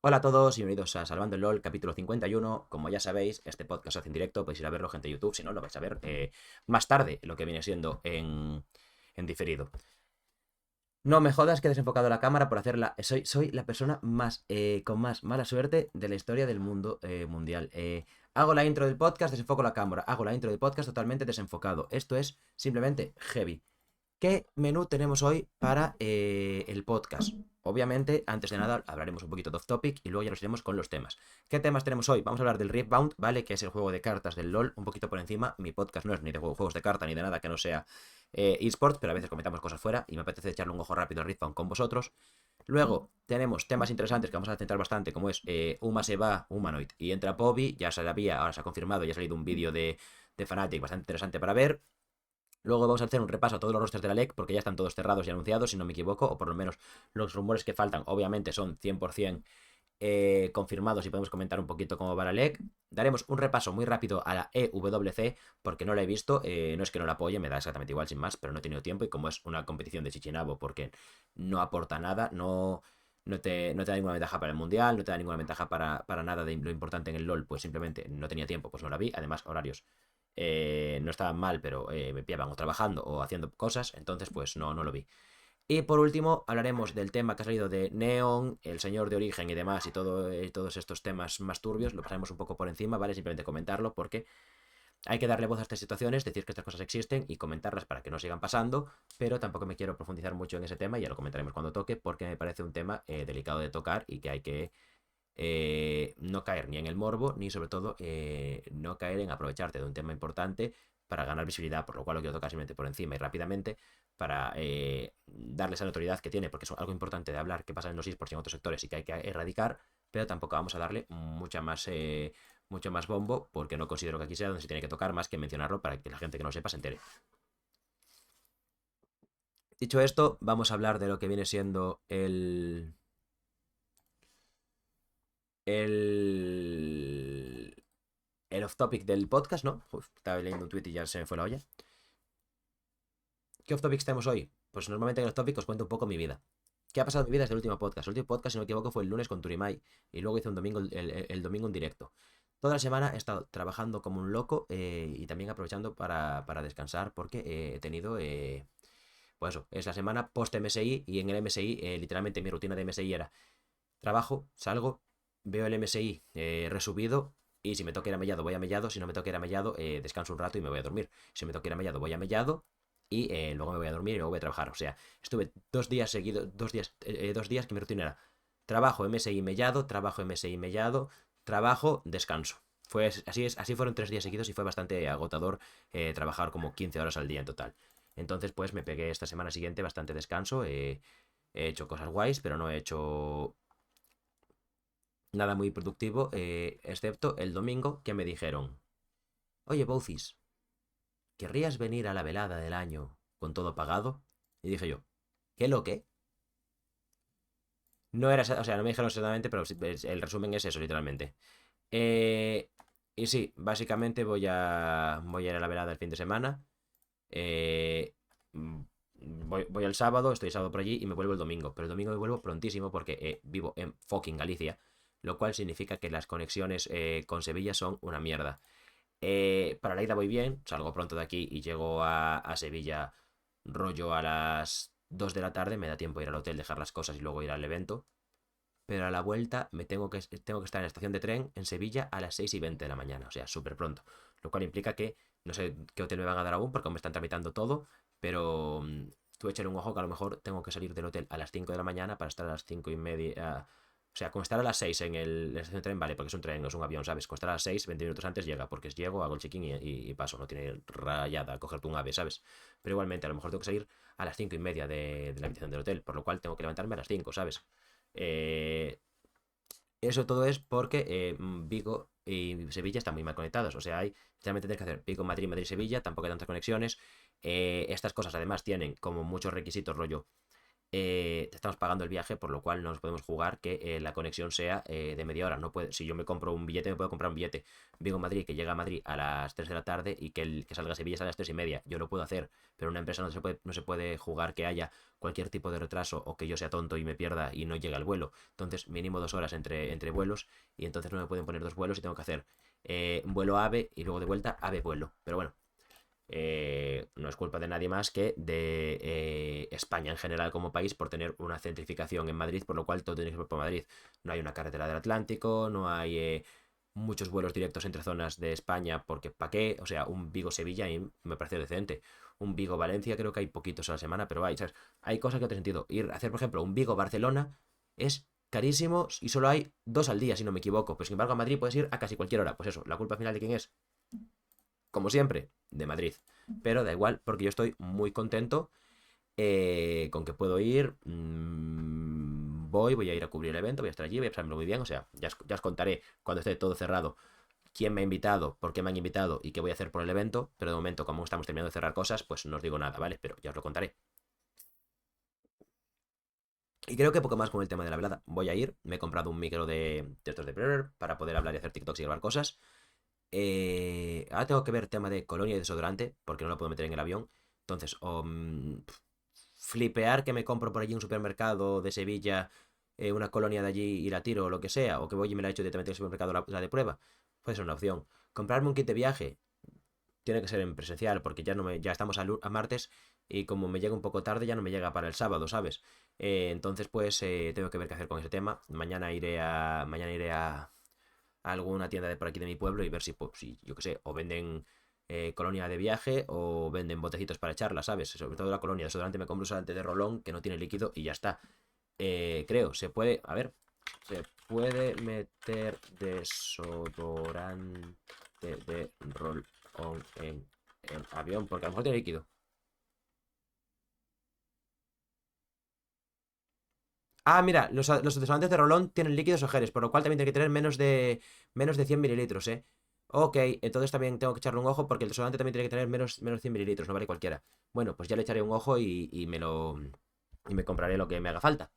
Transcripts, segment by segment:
Hola a todos y bienvenidos a Salvando el LOL, capítulo 51. Como ya sabéis, este podcast se hace en directo, podéis ir a verlo, gente de YouTube, si no, lo vais a ver más tarde, lo que viene siendo en diferido. No me jodas que he desenfocado la cámara por hacerla. Soy la persona con más mala suerte de la historia del mundo mundial. Hago la intro del podcast, desenfoco la cámara. Hago la intro del podcast totalmente desenfocado. Esto es simplemente heavy. ¿Qué menú tenemos hoy para el podcast? Obviamente, antes de nada, hablaremos un poquito de off topic y luego ya nos iremos con los temas. ¿Qué temas tenemos hoy? Vamos a hablar del Riftbound, ¿vale? Que es el juego de cartas del LOL, un poquito por encima. Mi podcast no es ni de juegos de carta ni de nada que no sea eSports, pero a veces comentamos cosas fuera y me apetece echarle un ojo rápido al Riftbound con vosotros. Luego tenemos temas interesantes que vamos a centrar bastante, como es Uma se va, Humanoid, y entra Pobi, ya se sabía, ahora se ha confirmado, ya ha salido un vídeo de Fnatic bastante interesante para ver. Luego vamos a hacer un repaso a todos los rosters de la LEC, porque ya están todos cerrados y anunciados, si no me equivoco, o por lo menos los rumores que faltan, obviamente, son 100% confirmados y podemos comentar un poquito cómo va la LEC. Daremos un repaso muy rápido a la EWC, porque no la he visto, no es que no la apoye, me da exactamente igual sin más, pero no he tenido tiempo y como es una competición de Chichinabo, porque no aporta nada, no te da ninguna ventaja para el mundial, no te da ninguna ventaja para nada de lo importante en el LOL, pues simplemente no tenía tiempo, pues no la vi. Además, horarios no estaban mal, pero me pillaban o trabajando o haciendo cosas, entonces pues no lo vi. Y por último, hablaremos del tema que ha salido de Neon, el señor de origen y demás, y todos estos temas más turbios. Lo pasaremos un poco por encima, ¿vale? Simplemente comentarlo porque hay que darle voz a estas situaciones, decir que estas cosas existen y comentarlas para que no sigan pasando, pero tampoco me quiero profundizar mucho en ese tema, ya lo comentaremos cuando toque, porque me parece un tema delicado de tocar y que hay que no caer ni en el morbo, ni sobre todo no caer en aprovecharte de un tema importante para ganar visibilidad, por lo cual lo quiero tocar simplemente por encima y rápidamente para darle esa notoriedad que tiene, porque es algo importante de hablar que pasa en los esports y en otros sectores y que hay que erradicar, pero tampoco vamos a darle mucho más bombo, porque no considero que aquí sea donde se tiene que tocar más que mencionarlo para que la gente que no sepa se entere. Dicho esto, vamos a hablar de lo que viene siendo el el off topic del podcast, ¿no? Uf, estaba leyendo un tweet y ya se me fue la olla. ¿Qué off topics tenemos hoy? Pues normalmente en el off topic os cuento un poco mi vida. ¿Qué ha pasado en mi vida desde el último podcast? El último podcast, si no me equivoco, fue el lunes con Turimai y luego hice un domingo, el domingo en directo. Toda la semana he estado trabajando como un loco y también aprovechando para descansar porque he tenido, pues eso, es la semana post MSI y en el MSI literalmente mi rutina de MSI era trabajo, salgo, veo el MSI resubido y si me toca ir a Mellado voy a Mellado, si no me toca ir a Mellado descanso un rato y me voy a dormir. Si me toca ir a Mellado voy a Mellado y luego me voy a dormir y luego voy a trabajar. O sea, estuve 2 días seguidos, 2 días que mi rutina era trabajo, MSI, Mellado, trabajo, MSI, Mellado, trabajo, descanso. Así fueron 3 días seguidos y fue bastante agotador trabajar como 15 horas al día en total. Entonces, pues me pegué esta semana siguiente bastante descanso. He hecho cosas guays, pero no he hecho nada muy productivo, excepto el domingo que me dijeron, oye, Boucis, ¿querrías venir a la velada del año con todo pagado? Y dije yo, ¿qué lo que? No era, o sea, no me dijeron exactamente, pero el resumen es eso, literalmente. Eh, y sí, básicamente voy a ir a la velada el fin de semana. Eh, mm, voy el sábado, estoy sábado por allí y me vuelvo el domingo. Pero el domingo me vuelvo prontísimo porque vivo en fucking Galicia, lo cual significa que las conexiones con Sevilla son una mierda. Para la ida voy bien, salgo pronto de aquí y llego a Sevilla rollo a las 2 de la tarde, me da tiempo ir al hotel, dejar las cosas y luego ir al evento. Pero a la vuelta tengo que estar en la estación de tren en Sevilla a las 6:20 de la mañana, o sea, súper pronto. Lo cual implica que no sé qué hotel me van a dar aún porque aún me están tramitando todo, pero tú échale un ojo que a lo mejor tengo que salir del hotel a las 5 de la mañana para estar a las 5:30. O sea, con estar a las 6 en la estación de tren, vale, porque es un tren, no es un avión, ¿sabes? Con estar a las 6 20 minutos antes llega, porque llego, hago el check-in y paso, no tiene rayada cogerte un ave, ¿sabes? Pero igualmente, a lo mejor tengo que salir a las 5:30 de la habitación del hotel, por lo cual tengo que levantarme a las 5, ¿sabes? Eh, Eso todo es porque Vigo y Sevilla están muy mal conectados. O sea, hay, realmente tienes que hacer Vigo, Madrid, Madrid, Sevilla, tampoco hay tantas conexiones. Estas cosas además tienen como muchos requisitos, rollo. te estamos pagando el viaje, por lo cual no nos podemos jugar que la conexión sea de media hora. No puede, si yo me compro un billete, me puedo comprar un billete Vigo-Madrid que llega a Madrid a las 3 de la tarde y que el que salga a Sevilla sale a las 3 y media. Yo lo puedo hacer, pero en una empresa no se puede jugar que haya cualquier tipo de retraso o que yo sea tonto y me pierda y no llegue al vuelo. Entonces, mínimo 2 horas entre vuelos y entonces no me pueden poner dos vuelos y tengo que hacer un vuelo AVE y luego de vuelta AVE vuelo. Pero bueno, no es culpa de nadie más que de España en general como país por tener una centrificación en Madrid, por lo cual todo tiene que ser por Madrid. No hay una carretera del Atlántico, no hay muchos vuelos directos entre zonas de España, porque ¿para qué? O sea, un Vigo-Sevilla me parece decente. Un Vigo-Valencia creo que hay poquitos a la semana, pero hay, ¿sabes? Hay cosas que no tienen sentido. Ir a hacer, por ejemplo, un Vigo-Barcelona es carísimo y solo hay 2 al día, si no me equivoco. Pero sin embargo, a Madrid puedes ir a casi cualquier hora. Pues eso, la culpa final de quién es, como siempre, de Madrid. Pero da igual, porque yo estoy muy contento con que puedo ir. Voy a ir a cubrir el evento, voy a estar allí, voy a pasármelo muy bien. O sea, ya os contaré cuando esté todo cerrado quién me ha invitado, por qué me han invitado y qué voy a hacer por el evento. Pero de momento, como estamos terminando de cerrar cosas, pues no os digo nada, ¿vale? Pero ya os lo contaré. Y creo que poco más con el tema de la velada. Voy a ir, me he comprado un micro de estos de Predator para poder hablar y hacer TikToks y grabar cosas. Ahora tengo que ver tema de colonia y desodorante, porque no lo puedo meter en el avión. Entonces, flipear que me compro por allí un supermercado de Sevilla, una colonia de allí y la tiro o lo que sea, o que voy y me la echo directamente en el supermercado la de prueba, puede ser una opción. Comprarme un kit de viaje tiene que ser en presencial, porque ya estamos a martes y como me llega un poco tarde ya no me llega para el sábado, ¿sabes? Entonces, pues tengo que ver qué hacer con ese tema. Mañana iré a alguna tienda de por aquí de mi pueblo y ver si yo qué sé, o venden colonia de viaje o venden botecitos para echarla, ¿sabes? Sobre todo la colonia. Desodorante me compro un desodorante de rolón que no tiene líquido y ya está. Creo, se puede, a ver, se puede meter desodorante de rolón en avión, porque a lo mejor tiene líquido. Ah, mira, los desodorantes de rolón tienen líquidos ojeres, por lo cual también tiene que tener menos de 100 mililitros, ¿eh? Ok, entonces también tengo que echarle un ojo porque el desodorante también tiene que tener menos 100 mililitros, no vale cualquiera. Bueno, pues ya le echaré un ojo y me compraré lo que me haga falta.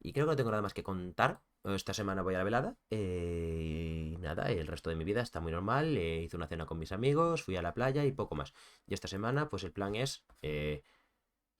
Y creo que no tengo nada más que contar. Esta semana voy a la velada. Y nada, el resto de mi vida está muy normal. Hice una cena con mis amigos, fui a la playa y poco más. Y esta semana, pues el plan es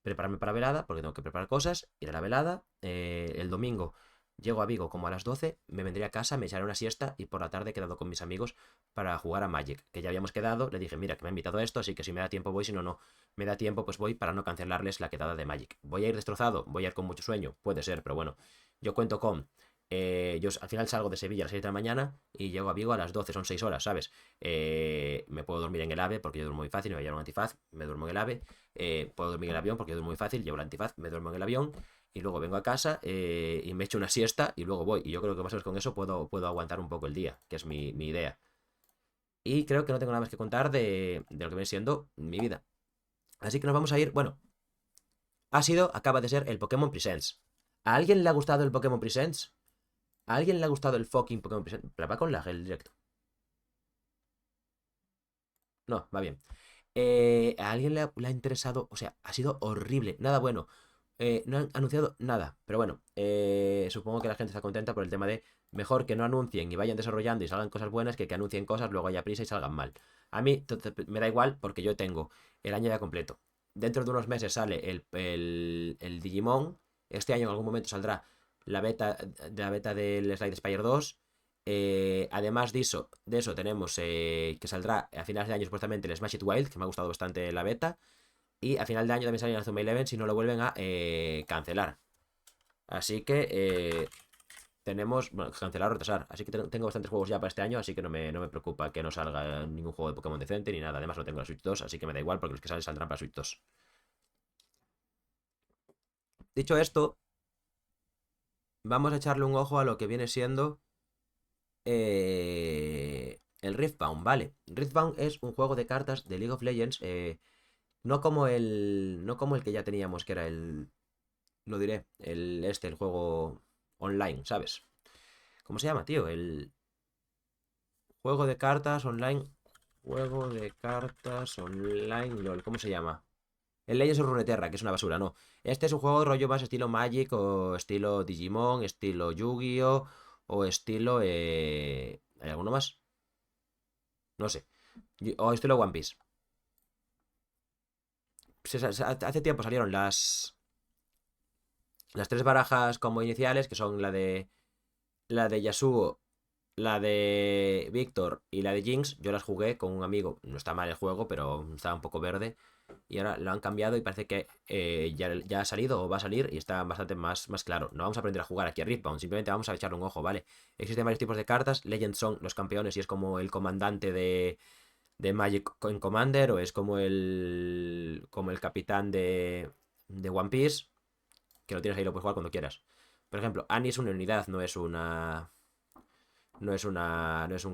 prepararme para velada, porque tengo que preparar cosas, ir a la velada. El domingo llego a Vigo como a las 12, me vendré a casa, me echaré una siesta y por la tarde he quedado con mis amigos para jugar a Magic, que ya habíamos quedado. Le dije, mira, que me ha invitado a esto, así que si me da tiempo voy, si no, no. Me da tiempo, pues voy para no cancelarles la quedada de Magic. ¿Voy a ir destrozado? ¿Voy a ir con mucho sueño? Puede ser, pero bueno, yo cuento con... yo al final salgo de Sevilla a las 6 de la mañana y llego a Vigo a las 12, son 6 horas, ¿sabes? Me puedo dormir en el AVE porque yo duermo muy fácil, me voy a llevar un antifaz, me duermo en el AVE. Puedo dormir en el avión porque yo duermo muy fácil, llevo el antifaz, me duermo en el avión y luego vengo a casa y me echo una siesta y luego voy. Y yo creo que más o menos con eso puedo aguantar un poco el día, que es mi idea. Y creo que no tengo nada más que contar de lo que viene siendo mi vida. Así que nos vamos a ir. Bueno, acaba de ser el Pokémon Presents. ¿A alguien le ha gustado el Pokémon Presents? ¿A alguien le ha gustado el fucking Pokémon Presents? Pero va con lag el directo. No, va bien. ¿A alguien le ha interesado? O sea, ha sido horrible. Nada bueno. No han anunciado nada. Pero bueno, supongo que la gente está contenta por el tema de mejor que no anuncien y vayan desarrollando y salgan cosas buenas que anuncien cosas, luego haya prisa y salgan mal. A mí me da igual porque yo tengo el año ya completo. Dentro de unos meses sale el Digimon. Este año en algún momento saldrá la beta del Slide Spire 2. Además de eso tenemos que saldrá a finales de año supuestamente el Smash It Wild, que me ha gustado bastante la beta. Y a final de año también sale el Azuma Eleven si no lo vuelven a cancelar. Así que tenemos, bueno, cancelar o retrasar. Así que tengo bastantes juegos ya para este año, así que no me preocupa que no salga ningún juego de Pokémon decente ni nada. Además lo tengo en la Switch 2, así que me da igual porque los que salen saldrán para Switch 2. Dicho esto, vamos a echarle un ojo a lo que viene siendo el Riftbound, ¿vale? Riftbound es un juego de cartas de League of Legends, no como el que ya teníamos, que era lo diré, el juego online, ¿sabes? ¿Cómo se llama, tío? El juego de cartas online. Juego de cartas online, LOL. ¿Cómo se llama? El Legends of Runeterra, que es una basura, no. Este es un juego de rollo más estilo Magic o estilo Digimon, estilo Yu-Gi-Oh! O estilo... ¿Hay alguno más? No sé. O estilo One Piece. Hace tiempo salieron las tres barajas como iniciales, que son la de Yasuo, la de Víctor y la de Jinx. Yo las jugué con un amigo. No está mal el juego, pero estaba un poco verde. Y ahora lo han cambiado y parece que ya ha salido o va a salir y está bastante más claro. No vamos a aprender a jugar aquí a Riftbound, simplemente vamos a echarle un ojo, ¿vale? Existen varios tipos de cartas. Legends son los campeones y es como el comandante de Magic en Commander, o es como el capitán de One Piece, que lo tienes ahí, lo puedes jugar cuando quieras. Por ejemplo, Annie es una unidad, no es un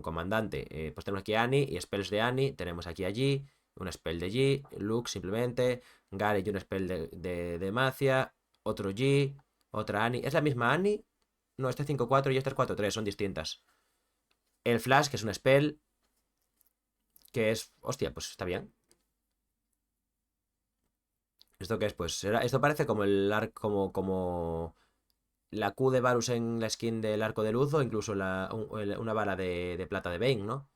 comandante. Pues tenemos aquí Annie y spells de Annie. Tenemos aquí a G, un spell de G, Luke simplemente, Gary y un spell de Demacia, otro G, otra Annie. ¿Es la misma Annie? No, este es 5-4 y este es 4-3, son distintas. El Flash, que es un spell, que es... Hostia, pues está bien. ¿Esto qué es? Pues esto parece como el arco, como la Q de Varus en la skin del arco de luz, o incluso una bala de plata de Bane, ¿no?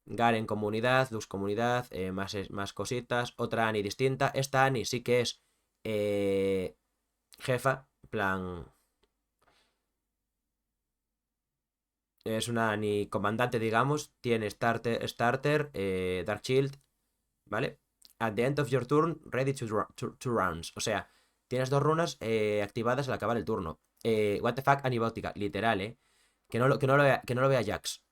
Garen comunidad, Lux comunidad, más cositas. Otra Annie distinta. Esta Annie sí que es jefa, plan... Es una Annie comandante, digamos. Tiene starter, Dark Shield, ¿vale? At the end of your turn, ready to rounds. O sea, tienes 2 runas activadas al acabar el turno. What the fuck, Anibótica, literal, ¿eh? Que no lo vea Jax.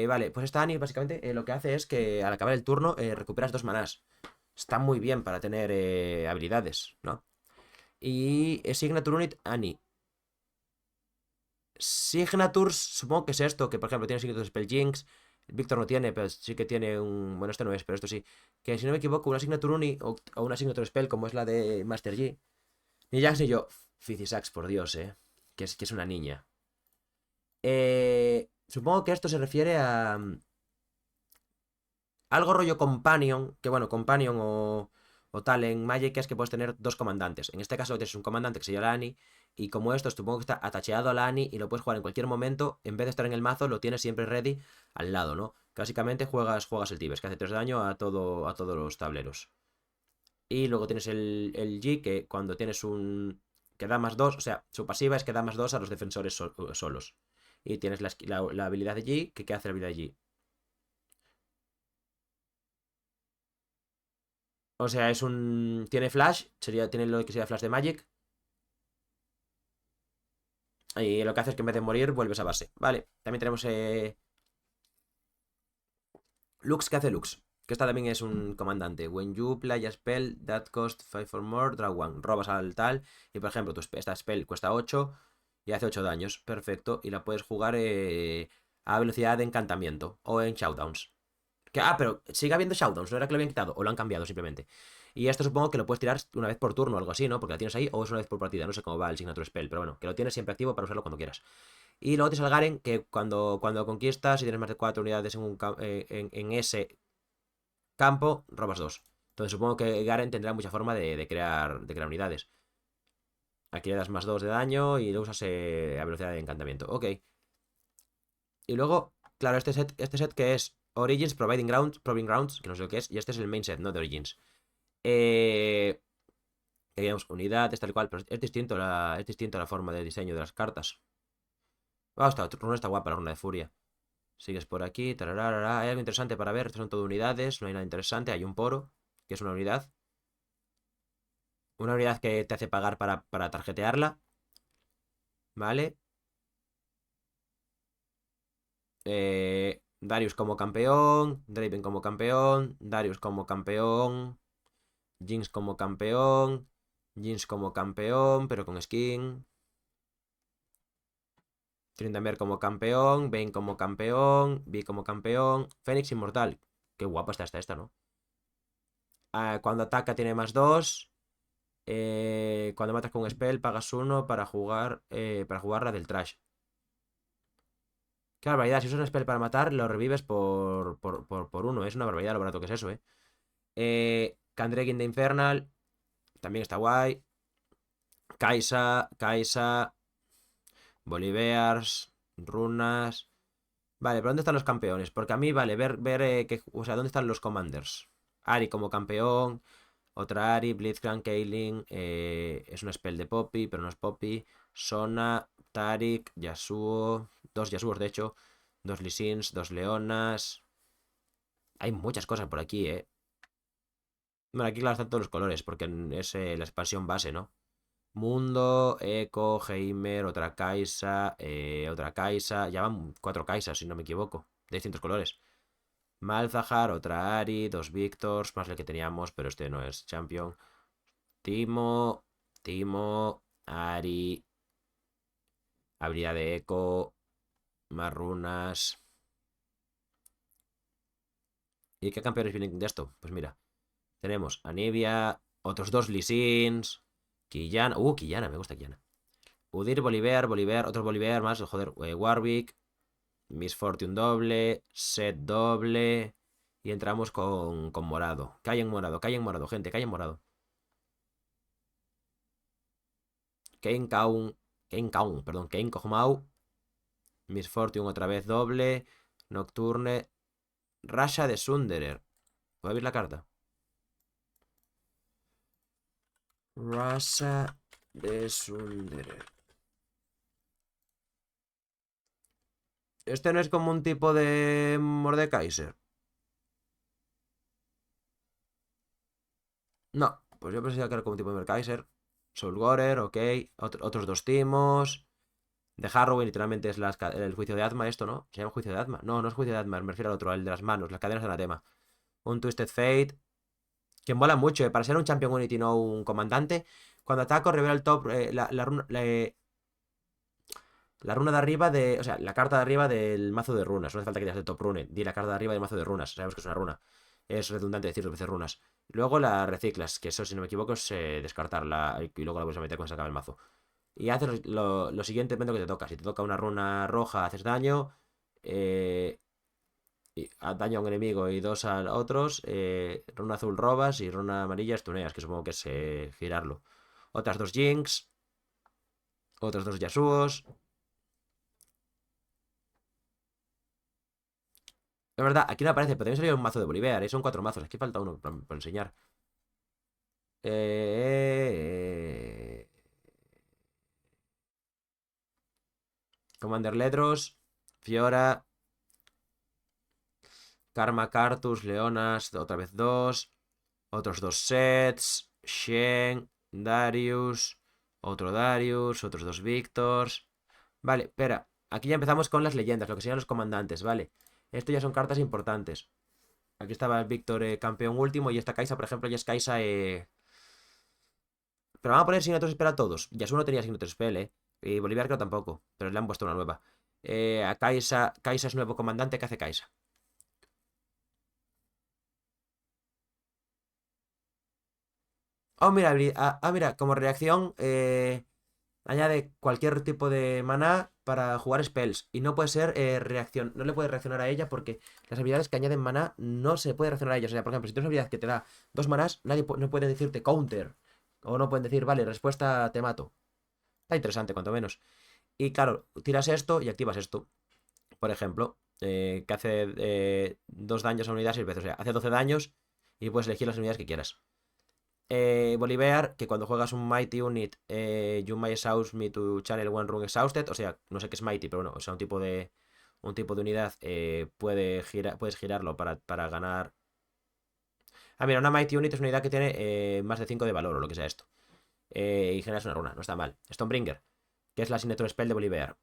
Vale, pues esta Annie básicamente lo que hace es que al acabar el turno recuperas 2 manás. Está muy bien para tener habilidades, ¿no? Y Signature Unit Annie. Signatures, supongo que es esto, que por ejemplo tiene Signature Spell Jinx. Víctor no tiene, pero sí que tiene un... Bueno, este no es, pero esto sí. Que si no me equivoco, una Signature Unit o una Signature Spell como es la de Master Yi. Ni Jax ni yo. Fizisax, por Dios, que es una niña. Supongo que esto se refiere a... Algo rollo Companion, que bueno, Companion o tal en Magic es que puedes tener 2 comandantes. En este caso tienes un comandante que se llama la Annie, y como esto supongo que está atacheado a la Annie y lo puedes jugar en cualquier momento, en vez de estar en el mazo, lo tienes siempre ready al lado, ¿no? Que básicamente juegas el Tibes, que hace 3 de daño a todos los tableros. Y luego tienes el G, que cuando tienes que da +2, o sea, su pasiva es que da +2 a los defensores solos. Y tienes la habilidad de G, que ¿qué hace la habilidad de G? O sea, tiene flash, tiene lo que sería flash de Magic. Y lo que hace es que en vez de morir, vuelves a base. Vale, también tenemos Lux, ¿qué hace Lux? Que esta también es un comandante. When you play a spell that cost 5 or more, draw 1. Robas al tal. Y por ejemplo, esta spell cuesta 8 y hace 8 daños. Perfecto. Y la puedes jugar a velocidad de encantamiento o en showdowns. Pero sigue habiendo showdowns, ¿no era que lo habían quitado? ¿O lo han cambiado simplemente? Y esto supongo que lo puedes tirar una vez por turno o algo así, ¿no? Porque la tienes ahí, o es una vez por partida, no sé cómo va el Signature Spell, pero bueno, que lo tienes siempre activo para usarlo cuando quieras. Y luego tienes al Garen, que cuando conquistas, si tienes más de 4 unidades en ese campo, robas 2. Entonces supongo que Garen tendrá mucha forma de crear unidades. Aquí le das +2 de daño y lo usas a velocidad de encantamiento. Ok. Y luego, claro, este set que es Origins, Proving Grounds, que no sé lo que es, y este es el main set, no de Origins. Eh, Digamos, unidades, tal cual, pero es distinto la forma de diseño de las cartas. Esta runa está guapa, la runa de furia. Sigues por aquí, tararara. Hay algo interesante para ver. Estas son todo unidades, no hay nada interesante. Hay un poro, que es una unidad. Una unidad que te hace pagar para tarjetearla. ¿Vale? Darius como campeón. Draven como campeón. Darius como campeón. Jinx como campeón. Jinx como campeón, pero con skin. Tryndamere como campeón. Vayne como campeón. Vi como campeón. Fénix inmortal. Qué guapa está esta, ¿no? Cuando ataca tiene +2. Cuando matas con un spell, pagas 1 para jugar la del trash. Qué barbaridad, si usas un spell para matar, lo revives por 1. Es una barbaridad lo barato que es eso, Candregin de Infernal. También está guay. Kaisa. Bolivears. Runas. Vale, pero ¿dónde están los campeones? Porque a mí, vale, o sea, ¿dónde están los commanders? Ari como campeón. Otra Ari, Blitzcrank, Kaylin. Es una spell de Poppy, pero no es Poppy. Sona, Tarik, Yasuo. Dos Yasuos, de hecho. Dos Lee Sins, dos Leonas. Hay muchas cosas por aquí, ¿eh? Bueno, aquí claro están todos los colores, porque es la expansión base, ¿no? Mundo, Echo, Heimer, otra Kaisa. Ya van 4 Kaisas, si no me equivoco. De distintos colores. Malzahar, otra Ari, dos Victors, más el que teníamos, pero este no es Champion. Timo, Ari. Habilidad de Echo. Más runas. ¿Y qué campeones vienen de esto? Pues mira. Tenemos Anivia, otros dos Lee Sins, Quillana. Quillana, me gusta Quillana. Udyr, Bolívar, otro Bolívar más, joder, Warwick, Miss Fortune doble, Set doble. Y entramos con morado. Caen morado, gente, caen morado. Kane Kog'Maw. Miss Fortune otra vez doble. Nocturne. Rasha de Sunderer. ¿Puedo abrir la carta? Rasha de Sunderer. Este no es como un tipo de Mordekaiser. No, pues yo pensaba que era como un tipo de Mordekaiser. Soulgorer, ok. Otros dos timos. De Harrowing, literalmente es el juicio de Atma, esto, ¿no? ¿Se llama juicio de Atma? No, no es juicio de Atma, me refiero al otro, el de las manos, las cadenas de anatema. Un Twisted Fate. Que mola mucho, Para ser un Champion Unity, no un comandante. Cuando ataco, revela el top. La runa de arriba de. O sea, la carta de arriba del mazo de runas. No hace falta que digas el top rune. Di la carta de arriba del mazo de runas. Sabemos que es una runa. Es redundante decir dos veces runas. Luego la reciclas, que eso, si no me equivoco, es descartarla. Y luego la puedes meter cuando se acabe el mazo. Y haces lo siguiente, depende de lo que te toca. Si te toca una runa roja, haces daño. Daño a un enemigo y dos a otros. Runa azul robas y runa amarilla estuneas, que supongo que es girarlo. Otras dos Jinx. Otros dos Yasuos. Es verdad, aquí no aparece, pero también salió un mazo de Bolívar. Son 4 mazos. Aquí falta uno por enseñar. Commander Ledros. Fiora. Karma Cartus. Leonas. Otra vez dos. Otros dos sets. Shen. Darius. Otro Darius. Otros dos Victors. Vale, espera. Aquí ya empezamos con las leyendas, lo que serían los comandantes, ¿vale? Esto ya son cartas importantes. Aquí estaba el Víctor campeón último y esta Kaisa, por ejemplo, ya es Kaisa. Pero van a poner Signature Spell a todos. Yasuo no tenía Signature Spell, ¿eh? Y Bolívar creo tampoco, pero le han puesto una nueva. A Kaisa es nuevo comandante. ¿Qué hace Kaisa? Oh, mira, mira, como reacción, añade cualquier tipo de maná para jugar spells. Y no puede ser reacción. No le puede reaccionar a ella porque las habilidades que añaden maná no se puede reaccionar a ellas. O sea, por ejemplo, si tienes una habilidad que te da dos manás, no puede decirte counter. O no pueden decir, vale, respuesta te mato. Está interesante, cuanto menos. Y claro, tiras esto y activas esto. Por ejemplo, que hace 2 daños a unidad 6 veces. O sea, hace 12 daños y puedes elegir las unidades que quieras. Bolívar, que cuando juegas un Mighty Unit, you may exhaust me to channel one rune exhausted. O sea, no sé qué es Mighty, pero bueno, o sea, un tipo de unidad, puedes girarlo para ganar. Mira, una Mighty Unit es una unidad que tiene más de 5 de valor o lo que sea esto. Y generas una runa, no está mal. Stonebringer, que es la Signature Spell de Bolívar.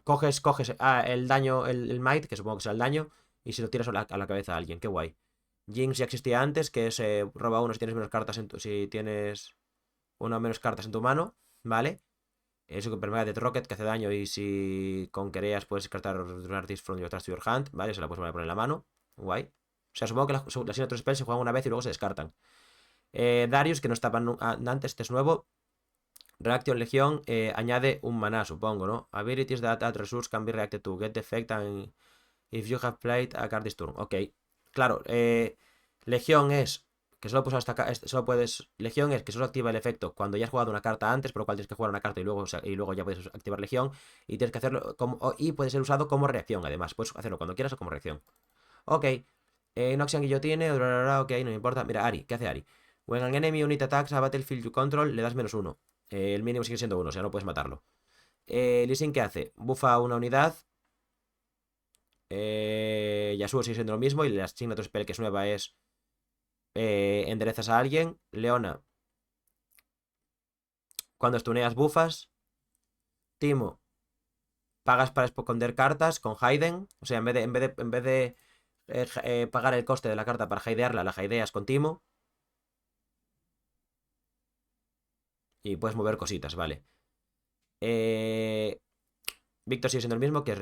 Coges el daño, el Might, que supongo que sea el daño, y se lo tiras a la cabeza a alguien. Qué guay. Jinx ya existía antes, que es roba uno si tienes menos cartas si tienes una o menos cartas en tu mano, ¿vale? Eso que permea de Rocket, que hace daño, y si con quereas puedes descartar un artist from your trust to your hand, ¿vale? Se la puedes poner en la mano. Guay. O sea, supongo que las otros spells se juegan una vez y luego se descartan. Darius, que no estaba antes, este es nuevo. Reaction Legión añade un maná, supongo, ¿no? Abilities that add resource can be reacted to. Get effect and if you have played a card this turn. Ok. Claro, Legión es que solo, solo puedes... Legión es que solo activa el efecto cuando ya has jugado una carta antes, por lo cual tienes que jugar una carta y luego ya puedes activar Legión. Y tienes que hacerlo y puede ser usado como reacción, además. Puedes hacerlo cuando quieras o como reacción. Ok. Noxian Guillotine, ok, no me importa. Mira, Ari, ¿qué hace Ari? When an enemy unit attacks a battlefield you control, le das -1. El mínimo sigue siendo 1, o sea, no puedes matarlo. Lee Sin, ¿qué hace? Bufa una unidad. Yasuo sigue siendo lo mismo. Y le asigna otro spell que es nueva, es enderezas a alguien. Leona, cuando stuneas bufas. Timo, pagas para esconder cartas con Hayden. O sea, en vez de pagar el coste de la carta para hidearla, la hideas con Timo. Y puedes mover cositas, vale. Víctor sigue siendo el mismo, que es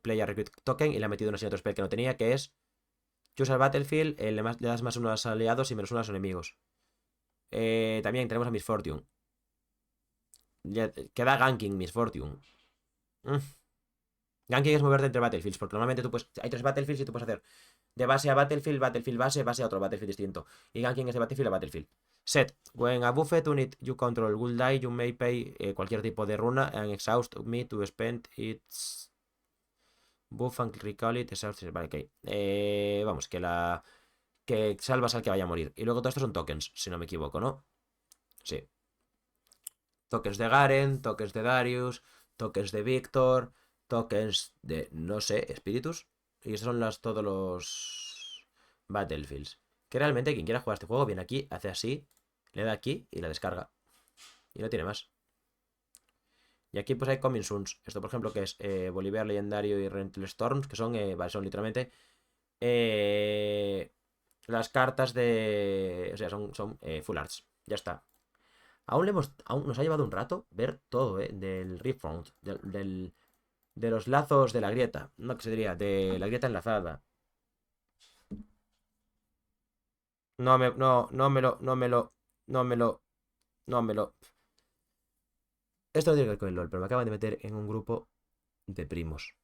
Player Recruit Token. Y le ha metido un otro spell que no tenía, que es Choose al Battlefield, le das +1 a los aliados y -1 a los enemigos. También tenemos a Miss Fortune. Ya, queda ganking Miss Fortune. Ganking es moverte entre battlefields, porque normalmente hay 3 battlefields y tú puedes hacer de base a battlefield, battlefield base, base a otro battlefield distinto. Y ganking es de battlefield a battlefield. Set. When a buffet unit you control will die, you may pay cualquier tipo de runa and exhaust me to spend its buff and recall it. Vale, ok. Vamos, que salvas al que vaya a morir. Y luego todo esto son tokens, si no me equivoco, ¿no? Sí. Tokens de Garen, tokens de Darius, tokens de Victor, tokens de, no sé, Spiritus. Y esos son todos los Battlefields. Que realmente quien quiera jugar este juego viene aquí, hace así, le da aquí y la descarga. Y no tiene más. Y aquí pues hay Coming Soons. Esto por ejemplo que es Bolívar Legendario y Rental Storms, que son, vale, son literalmente las cartas de... O sea, son full arts. Ya está. Aún nos ha llevado un rato ver todo, del Riftbound, de los lazos de la grieta, no, que se diría, de la grieta enlazada. No me, no, no me lo, no me lo, no me lo, no me lo. Esto no tiene que ver con el LOL, pero me acaban de meter en un grupo de primos.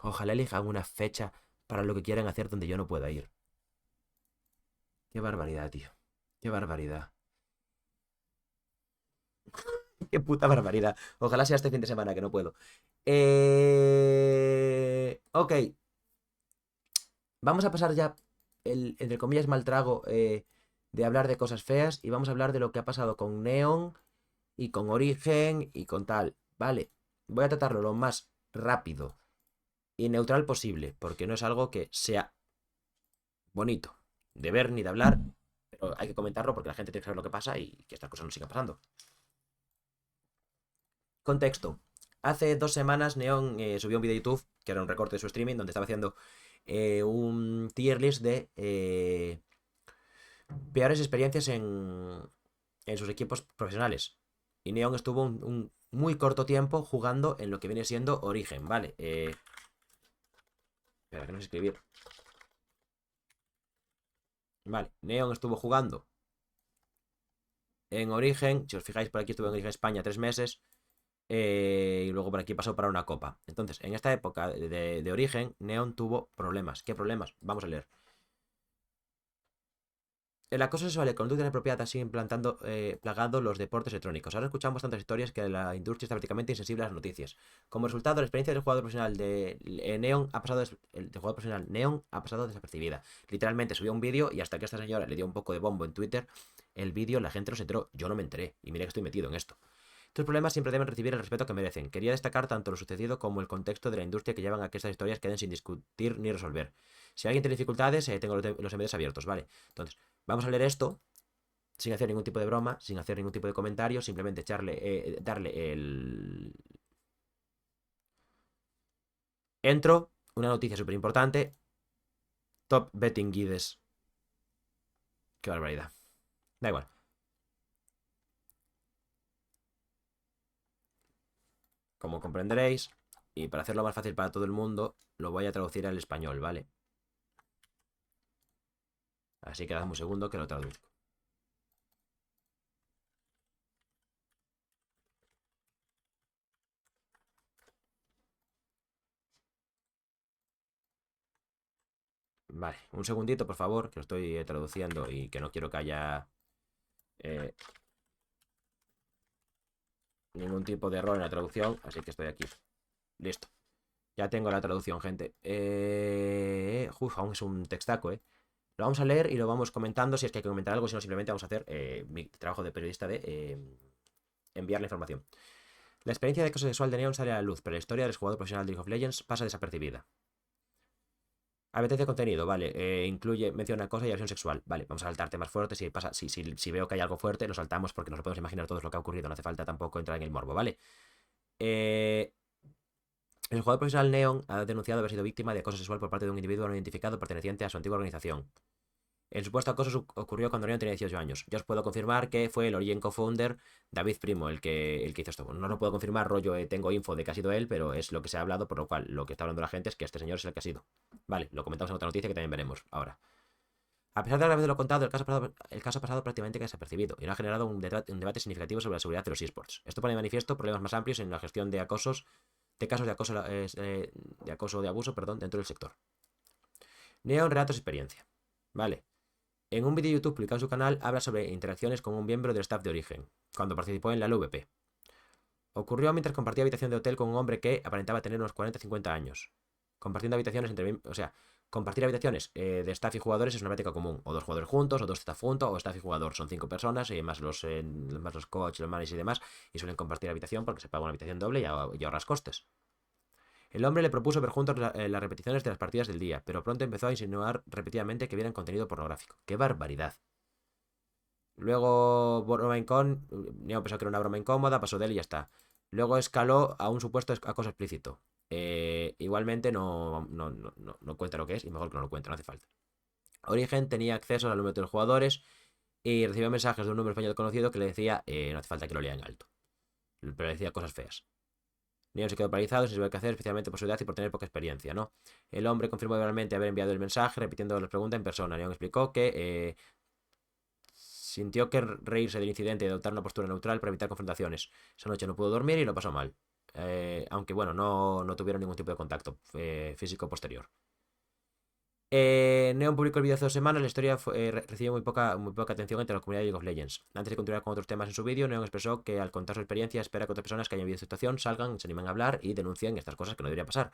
Ojalá elijan una fecha para lo que quieran hacer donde yo no pueda ir. Qué barbaridad, tío. Qué barbaridad. Qué puta barbaridad. Ojalá sea este fin de semana que no puedo. Ok. Vamos a pasar ya entre comillas, mal trago de hablar de cosas feas y vamos a hablar de lo que ha pasado con Neon y con Origen y con tal. Vale, voy a tratarlo lo más rápido y neutral posible, porque no es algo que sea bonito de ver ni de hablar, pero hay que comentarlo porque la gente tiene que saber lo que pasa y que estas cosas no sigan pasando. Contexto. Hace 2 semanas Neon subió un vídeo de YouTube, que era un recorte de su streaming, donde estaba haciendo un tier list de peores experiencias en sus equipos profesionales. Y Neon estuvo un muy corto tiempo jugando en lo que viene siendo Origen, ¿vale? Espera, que no sé escribir. Vale, Neon estuvo jugando en Origen. Si os fijáis, por aquí estuvo en Origen España 3 meses. Y luego por aquí pasó para una copa. Entonces, en esta época de Origen, Neon tuvo problemas. ¿Qué problemas? Vamos a leer. El acoso sexual y conducta inapropiada siguen plagando los deportes electrónicos. Ahora escuchamos tantas historias que la industria está prácticamente insensible a las noticias. Como resultado, la experiencia del jugador profesional de Neon ha pasado desapercibida. Literalmente subió un vídeo y hasta que esta señora le dio un poco de bombo en Twitter, el vídeo la gente no se enteró. Yo no me enteré. Y mira que estoy metido en esto. Estos problemas siempre deben recibir el respeto que merecen. Quería destacar tanto lo sucedido como el contexto de la industria que llevan a que estas historias queden sin discutir ni resolver. Si alguien tiene dificultades, tengo los emails abiertos, ¿vale? Entonces, vamos a leer esto sin hacer ningún tipo de broma, sin hacer ningún tipo de comentario, simplemente darle el... Entro, una noticia súper importante. Top Betting Guides. Qué barbaridad. Da igual. Como comprenderéis, y para hacerlo más fácil para todo el mundo, lo voy a traducir al español, ¿vale? Así que dame un segundo que lo traduzco. Vale, un segundito, por favor, que lo estoy traduciendo y que no quiero que haya eh, ningún tipo de error en la traducción, así que estoy aquí. Listo. Ya tengo la traducción, gente. Aún es un textaco, ¿eh? Lo vamos a leer y lo vamos comentando si es que hay que comentar algo, si no simplemente vamos a hacer mi trabajo de periodista de enviar la información. La experiencia de acoso sexual de Neon sale a la luz, pero la historia del jugador profesional de League of Legends pasa desapercibida. Advertencia de contenido, vale. Incluye mención acoso y agresión sexual. Vale, vamos a saltar temas fuertes. Si veo que hay algo fuerte, lo saltamos porque nos lo podemos imaginar todo lo que ha ocurrido. No hace falta tampoco entrar en el morbo, ¿vale? Eh, el jugador profesional Neon ha denunciado haber sido víctima de acoso sexual por parte de un individuo no identificado perteneciente a su antigua organización. El supuesto acoso ocurrió cuando Neon tenía 18 años. Yo os puedo confirmar que fue el Origin co-founder David Primo el que hizo esto. No lo puedo confirmar, rollo, tengo info de que ha sido él, pero es lo que se ha hablado, por lo cual lo que está hablando la gente es que este señor es el que ha sido. Vale, lo comentamos en otra noticia que también veremos ahora. A pesar de la gravedad de lo contado, el caso ha pasado prácticamente desapercibido y no ha generado un debate significativo sobre la seguridad de los esports. Esto pone de manifiesto problemas más amplios en la gestión de casos de acoso de abuso, dentro del sector. Neon relatos y experiencia. Vale. En un vídeo de YouTube publicado en su canal, habla sobre interacciones con un miembro del staff de Origen, cuando participó en la LVP. Ocurrió mientras compartía habitación de hotel con un hombre que aparentaba tener unos 40-50 años. Compartiendo habitaciones compartir habitaciones de staff y jugadores es una práctica común. O dos jugadores juntos, o dos staff juntos, o staff y jugador. Son 5 personas, más los coaches, los managers y demás, y suelen compartir habitación porque se paga una habitación doble y ahorras costes. El hombre le propuso ver juntos las repeticiones de las partidas del día, pero pronto empezó a insinuar repetidamente que vieran contenido pornográfico. ¡Qué barbaridad! Luego, broma Neo pensó que era una broma incómoda, pasó de él y ya está. Luego escaló a un supuesto acoso explícito. Igualmente no cuenta lo que es y mejor que no lo cuente, no hace falta. Origen tenía acceso al número de los jugadores y recibió mensajes de un número español conocido que le decía no hace falta que lo lea en alto. Pero le decía cosas feas. Neo se quedó paralizado sin saber qué hacer, especialmente por su edad y por tener poca experiencia, ¿no? El hombre confirmó verbalmente haber enviado el mensaje, repitiendo las preguntas en persona. Neo explicó que sintió que reírse del incidente y adoptar una postura neutral para evitar confrontaciones. Esa noche no pudo dormir y lo pasó mal. Aunque bueno, no tuvieron ningún tipo de contacto físico posterior. Neon publicó el vídeo hace 2 semanas. La historia recibió muy poca atención entre la comunidad de League of Legends. Antes de continuar con otros temas en su vídeo, Neon expresó que al contar su experiencia espera que otras personas que hayan vivido esta situación salgan, se animen a hablar y denuncien estas cosas que no deberían pasar.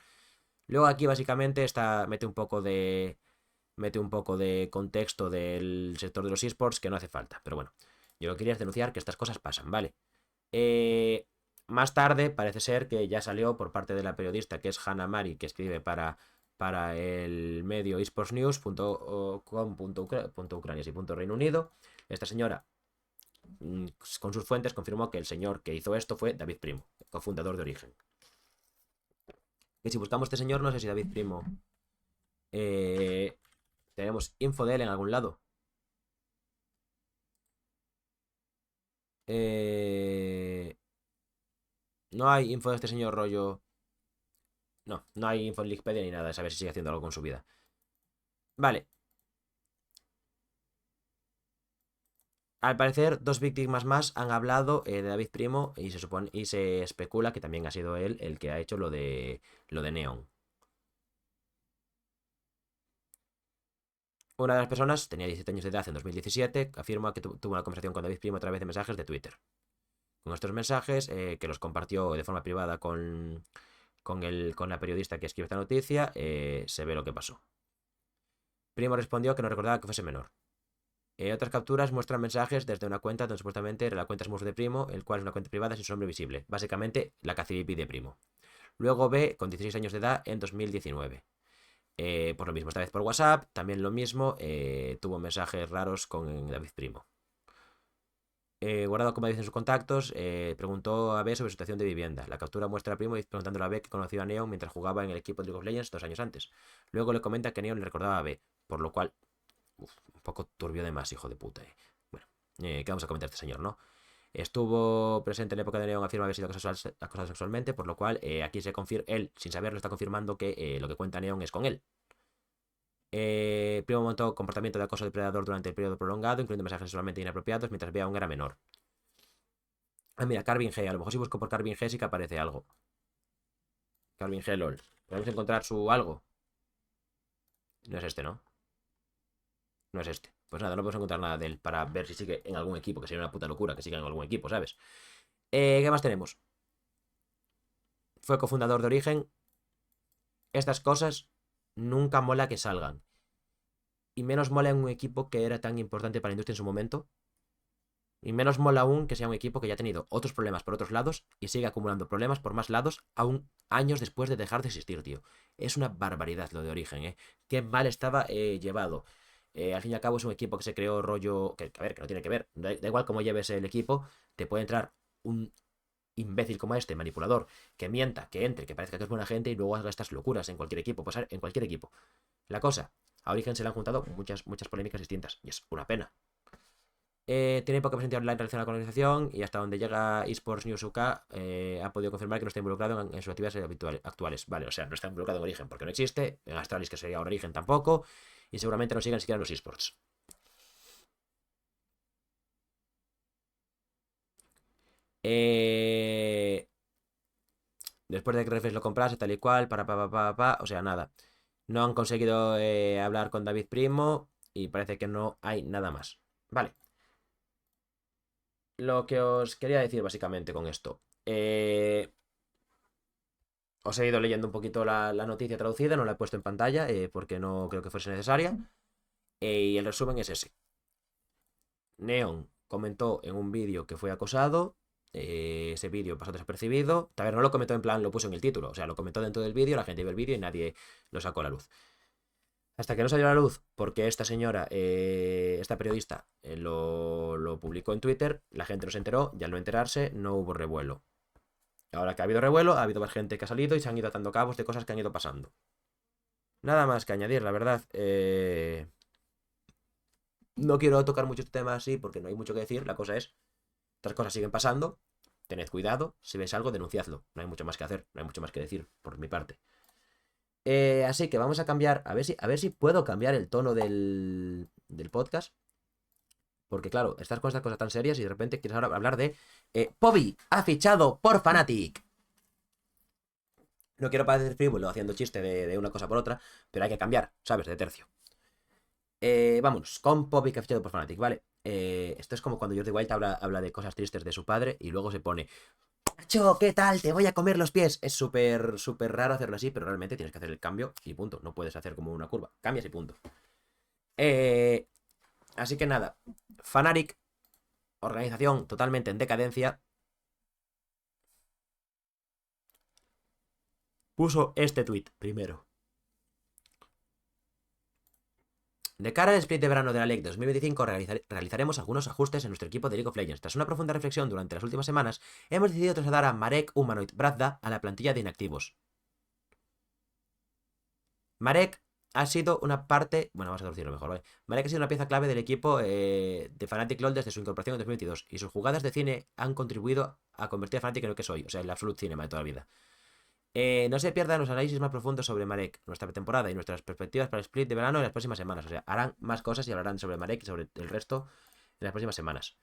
Luego aquí básicamente mete un poco de contexto del sector de los esports que no hace falta. Pero bueno, yo lo que quería es denunciar que estas cosas pasan, ¿vale? Más tarde parece ser que ya salió por parte de la periodista que es Hannah Mari, que escribe para el medio esportsnews.com.ucrania y Reino Unido. Esta señora, con sus fuentes, confirmó que el señor que hizo esto fue David Primo, cofundador de Origen. Que si buscamos este señor, no sé si David Primo tenemos info de él en algún lado. No hay info de este señor rollo. No hay info en Wikipedia ni nada de saber si sigue haciendo algo con su vida. Vale. Al parecer, 2 víctimas más han hablado de David Primo y se especula que también ha sido él el que ha hecho lo de Neon. Una de las personas tenía 17 años de edad en 2017, afirma que tuvo una conversación con David Primo a través de mensajes de Twitter. Con estos mensajes, que los compartió de forma privada con la periodista que escribe esta noticia, se ve lo que pasó. Primo respondió que no recordaba que fuese menor. Otras capturas muestran mensajes desde una cuenta donde supuestamente era la cuenta Smurf de Primo, el cual es una cuenta privada sin su nombre visible. Básicamente, la Cacidipi de Primo. Luego B, con 16 años de edad, en 2019. Por lo mismo, esta vez por WhatsApp, también lo mismo, tuvo mensajes raros con David Primo. Guardado como dicen sus contactos, preguntó a B sobre su situación de vivienda. La captura muestra a Primo preguntándole a B que conoció a Neon mientras jugaba en el equipo de League of Legends 2 años antes. Luego le comenta que Neon le recordaba a B, por lo cual, un poco turbio de más, hijo de puta. Bueno, ¿qué vamos a comentar este señor, no? Estuvo presente en la época de Neon, afirma haber sido acosado sexualmente, por lo cual aquí se confirma, él, sin saberlo, está confirmando que lo que cuenta Neon es con él. Primo montó comportamiento de acoso depredador durante el periodo prolongado, incluyendo mensajes sexualmente inapropiados mientras B aún era menor. Ah, mira, Carvin G. A lo mejor si busco por Carvin G sí que aparece algo. Carvin G, LOL. ¿Podemos encontrar su algo? No es este, ¿no? No es este. Pues nada, no podemos encontrar nada de él para ver si sigue en algún equipo, que sería una puta locura que siga en algún equipo, ¿sabes? ¿Qué más tenemos? Fue cofundador de Origen. Estas cosas nunca mola que salgan. Y menos mola en un equipo que era tan importante para la industria en su momento. Y menos mola aún que sea un equipo que ya ha tenido otros problemas por otros lados y sigue acumulando problemas por más lados aún años después de dejar de existir, tío. Es una barbaridad lo de Origen, ¿eh? Qué mal estaba llevado. Al fin y al cabo es un equipo que se creó rollo... Que, a ver, que no tiene que ver. Da igual cómo lleves el equipo, te puede entrar un imbécil como este, manipulador, que mienta, que entre, que parezca que es buena gente y luego haga estas locuras en cualquier equipo. Pues en cualquier equipo. La cosa, a Origen se le han juntado muchas polémicas distintas y es una pena. Tiene poca presencia online relacionada con la organización y hasta donde llega eSports News UK ha podido confirmar que no está involucrado en sus actividades actuales. Vale, o sea, no está involucrado en Origen porque no existe, en Astralis, que sería ahora Origen, tampoco, y seguramente no sigan siquiera los eSports. Después de que Reflex lo comprase, tal y cual, o sea, nada. No han conseguido hablar con David Primo y parece que no hay nada más. Vale. Lo que os quería decir básicamente con esto. Os he ido leyendo un poquito la noticia traducida, no la he puesto en pantalla porque no creo que fuese necesaria. Y el resumen es ese. Neon comentó en un vídeo que fue acosado. Ese vídeo pasó desapercibido. Tal vez no lo comentó en plan, lo puso en el título. O sea, lo comentó dentro del vídeo, la gente vio el vídeo y nadie lo sacó a la luz. Hasta que no salió a la luz, porque esta señora, esta periodista, lo publicó en Twitter, la gente no se enteró y al no enterarse no hubo revuelo. Ahora que ha habido revuelo, ha habido más gente que ha salido y se han ido atando cabos de cosas que han ido pasando. Nada más que añadir, la verdad. No quiero tocar mucho este tema así porque no hay mucho que decir. La cosa es, estas cosas siguen pasando. Tened cuidado. Si veis algo, denunciadlo. No hay mucho más que hacer. No hay mucho más que decir por mi parte. Así que vamos a cambiar. A ver si puedo cambiar el tono del podcast. Porque claro, estás con estas cosas tan serias y de repente quieres ahora hablar de... Pobi ha fichado por Fnatic. No quiero parecer frívolo haciendo chiste de una cosa por otra, pero hay que cambiar, ¿sabes? De tercio. Vámonos, con Poppy que ha fichado por Fnatic, ¿vale? Esto es como cuando Jordi Wild habla de cosas tristes de su padre y luego se pone: Nacho, ¿qué tal? Te voy a comer los pies. Es súper raro hacerlo así, pero realmente tienes que hacer el cambio y punto. No puedes hacer como una curva. Cambias y punto. Eh, Así que nada. Fnatic, organización totalmente en decadencia, puso este tweet primero. De cara al split de verano de la LEC 2025 realizaremos algunos ajustes en nuestro equipo de League of Legends. Tras una profunda reflexión durante las últimas semanas, hemos decidido trasladar a Marek Humanoid Brazda a la plantilla de inactivos. Marek ha sido una parte... Bueno, vamos a traducirlo mejor, ¿vale? Marek ha sido una pieza clave del equipo de Fnatic LoL desde su incorporación en 2022 y sus jugadas de cine han contribuido a convertir a Fnatic en lo que soy, o sea, el Absolute Cinema de toda la vida. No se pierdan los análisis más profundos sobre Marek, nuestra pretemporada y nuestras perspectivas para el split de verano en las próximas semanas. O sea, harán más cosas y hablarán sobre Marek y sobre el resto en las próximas semanas.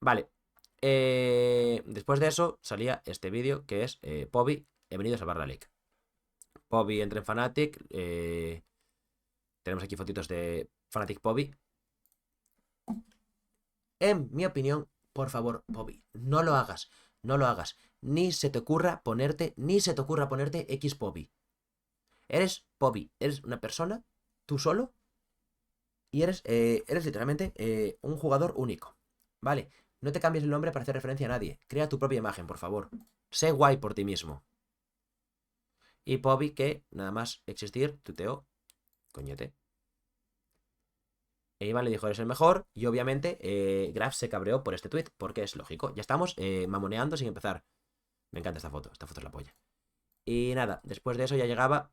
Vale. Después de eso salía este vídeo que es Pobi, he venido a salvar la LEC. Pobi entra en Fnatic. Tenemos aquí fotitos de Fnatic Pobi. En mi opinión, por favor, Pobi, no lo hagas. No lo hagas. Ni se te ocurra ponerte X Pobi. Eres Pobi, eres una persona, tú solo, y eres literalmente un jugador único. Vale, no te cambies el nombre para hacer referencia a nadie. Crea tu propia imagen, por favor. Sé guay por ti mismo. Y Pobi, que nada más existir, tuteó, coñete. E Iván le dijo, eres el mejor, y obviamente Graf se cabreó por este tweet, porque es lógico. Ya estamos mamoneando sin empezar. Me encanta esta foto es la polla. Y nada, después de eso ya llegaba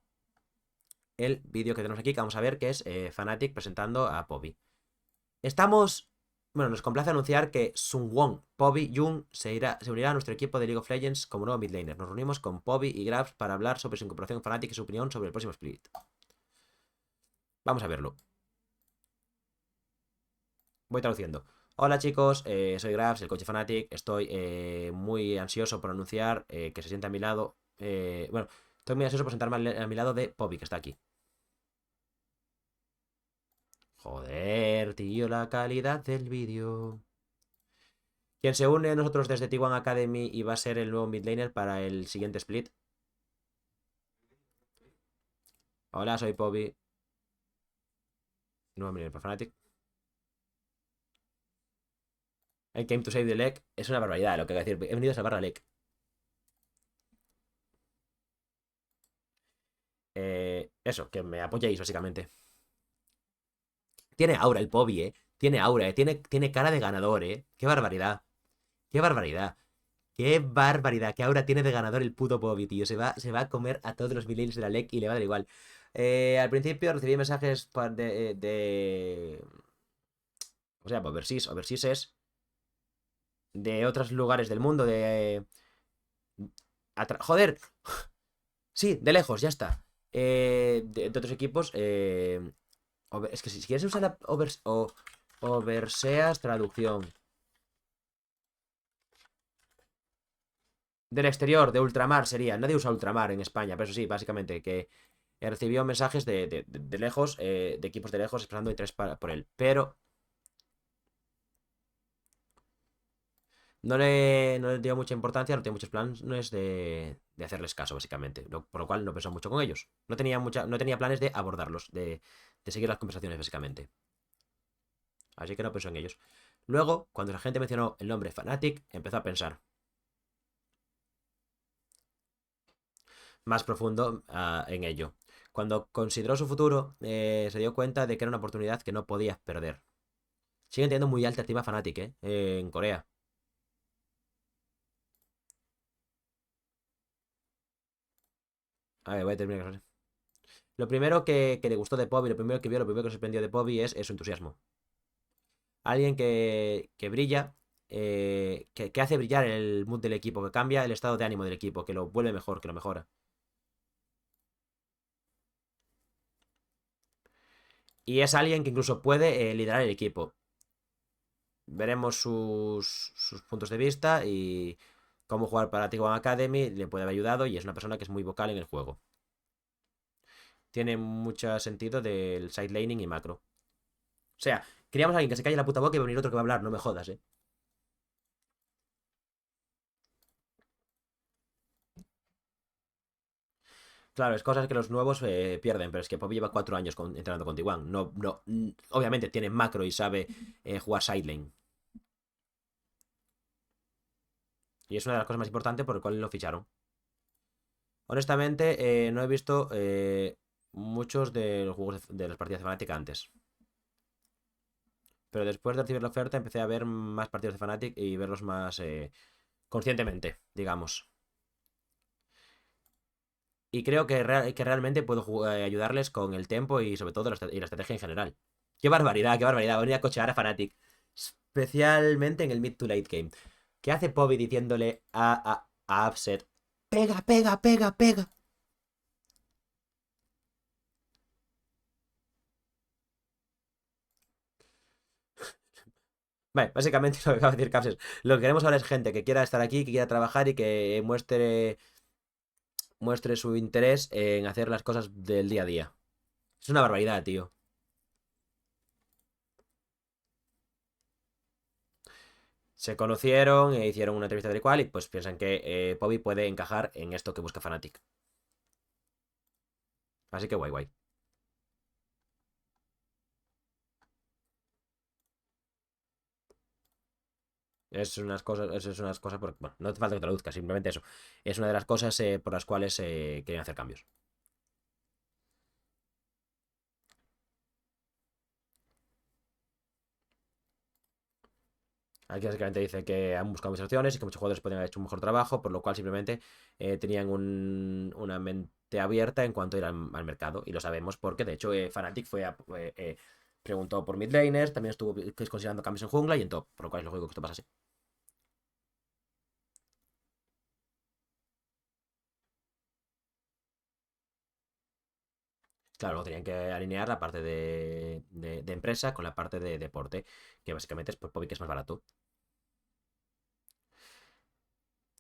el vídeo que tenemos aquí, que vamos a ver, que es Fnatic presentando a Pobi. Bueno, nos complace anunciar que Sungwon, Pobi Jung se unirá a nuestro equipo de League of Legends como nuevo midlaner. Nos reunimos con Pobi y Grabs para hablar sobre su incorporación en Fnatic y su opinión sobre el próximo split. Vamos a verlo. Voy traduciendo. Hola chicos, soy Grabs, el coche Fnatic. Estoy muy ansioso por anunciar que se siente a mi lado. Bueno, estoy muy ansioso por sentarme a mi lado de Pobi, que está aquí. Joder, tío, la calidad del vídeo. Quien se une a nosotros desde T1 Academy y va a ser el nuevo midlaner para el siguiente split. Hola, soy Pobi. Nuevo midlaner para Fnatic. I came to save the leg. Es una barbaridad lo que voy a decir. He venido a salvar la leg. Eso, que me apoyéis, básicamente. Tiene aura el Pobi, Tiene aura, Tiene cara de ganador, Qué barbaridad. Qué barbaridad. Qué barbaridad. Qué aura tiene de ganador el puto Pobi, tío. Se va a comer a todos los midlaners de la LEC y le va a dar igual. Al principio recibí mensajes de. O sea, Overseas es. De otros lugares del mundo, de. Joder. Sí, de lejos, ya está. De otros equipos. Es que si quieres usar Overseas traducción. Del exterior, de ultramar sería. Nadie usa ultramar en España, pero eso sí, básicamente que recibió mensajes de lejos, de equipos de lejos, expresando interés por él. Pero no le dio mucha importancia, no tenía muchos planes de hacerles caso, básicamente. Por lo cual no pensó mucho con ellos. No tenía planes de abordarlos, de seguir las conversaciones, básicamente. Así que no pensó en ellos. Luego, cuando la gente mencionó el nombre Fnatic, empezó a pensar más profundo en ello. Cuando consideró su futuro, se dio cuenta de que era una oportunidad que no podías perder. Siguen teniendo muy alta estima Fnatic, en Corea. A ver, voy a terminar. Lo primero que le gustó de Pobi, lo primero que vio, lo primero que sorprendió de Pobi es su entusiasmo. Alguien que brilla, que hace brillar el mood del equipo, que cambia el estado de ánimo del equipo, que lo vuelve mejor, que lo mejora. Y es alguien que incluso puede liderar el equipo. Veremos sus puntos de vista y cómo jugar para T1 Academy le puede haber ayudado y es una persona que es muy vocal en el juego. Tiene mucho sentido del side laning y macro. O sea, queríamos a alguien que se calle la puta boca y va a venir otro que va a hablar, no me jodas, eh. Claro, es cosas que los nuevos pierden, pero es que Poppy lleva 4 años entrenando con T1. No, no, obviamente tiene macro y sabe jugar side lane. Y es una de las cosas más importantes por el cual lo ficharon. Honestamente, no he visto muchos de los juegos de las partidas de Fnatic antes. Pero después de recibir la oferta empecé a ver más partidos de Fnatic y verlos más conscientemente, digamos. Y creo que realmente puedo ayudarles con el tempo y sobre todo y la estrategia en general. Qué barbaridad, qué barbaridad. Venir a cochear a Fnatic. Especialmente en el mid to late game. ¿Qué hace Pobi diciéndole a Upset? Pega, pega, pega, pega. Vale, básicamente lo que acaba de decir Caps es, lo que queremos ahora es gente que quiera estar aquí, que quiera trabajar y que muestre su interés en hacer las cosas del día a día. Es una barbaridad, tío. Se conocieron e hicieron una entrevista tal y cual y pues piensan que Pobi puede encajar en esto que busca Fnatic. Así que guay, guay. Bueno, no hace falta que traduzca, simplemente eso. Es una de las cosas por las cuales quieren hacer cambios. Aquí básicamente dice que han buscado muchas opciones y que muchos jugadores pueden haber hecho un mejor trabajo, por lo cual simplemente tenían una mente abierta en cuanto a ir al mercado. Y lo sabemos porque, de hecho, Fnatic preguntó por mid laners, también estuvo considerando cambios en jungla y en top, por lo cual es lógico que esto pase así. Claro, luego tenían que alinear la parte de empresa con la parte de deporte, que básicamente es por Pobi que es más barato.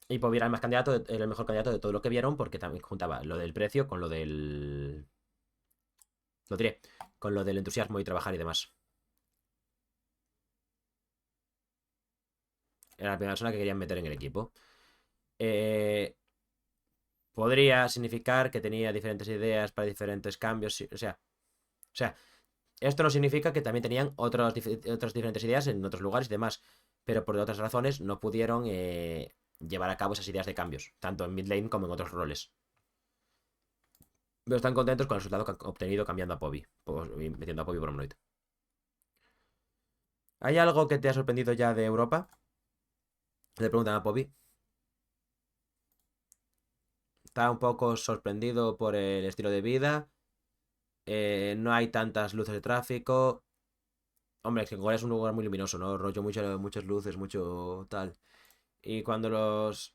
Y Pobi era el más candidato, era el mejor candidato de todo lo que vieron, porque también juntaba lo del precio con lo del. Lo diré. con lo del entusiasmo y trabajar y demás. Era la primera persona que querían meter en el equipo. Podría significar que tenía diferentes ideas para diferentes cambios. O sea, esto no significa que también tenían otras diferentes ideas en otros lugares y demás. Pero por otras razones no pudieron llevar a cabo esas ideas de cambios. Tanto en mid lane como en otros roles. Pero están contentos con el resultado que han obtenido cambiando a Pobi. Metiendo a Pobi por Omnoid. ¿Hay algo que te ha sorprendido ya de Europa? Le preguntan a Pobi. Está un poco sorprendido por el estilo de vida. No hay tantas luces de tráfico. Hombre, es que Corea es un lugar muy luminoso, ¿no? Rollo muchas luces, mucho tal. Y cuando los.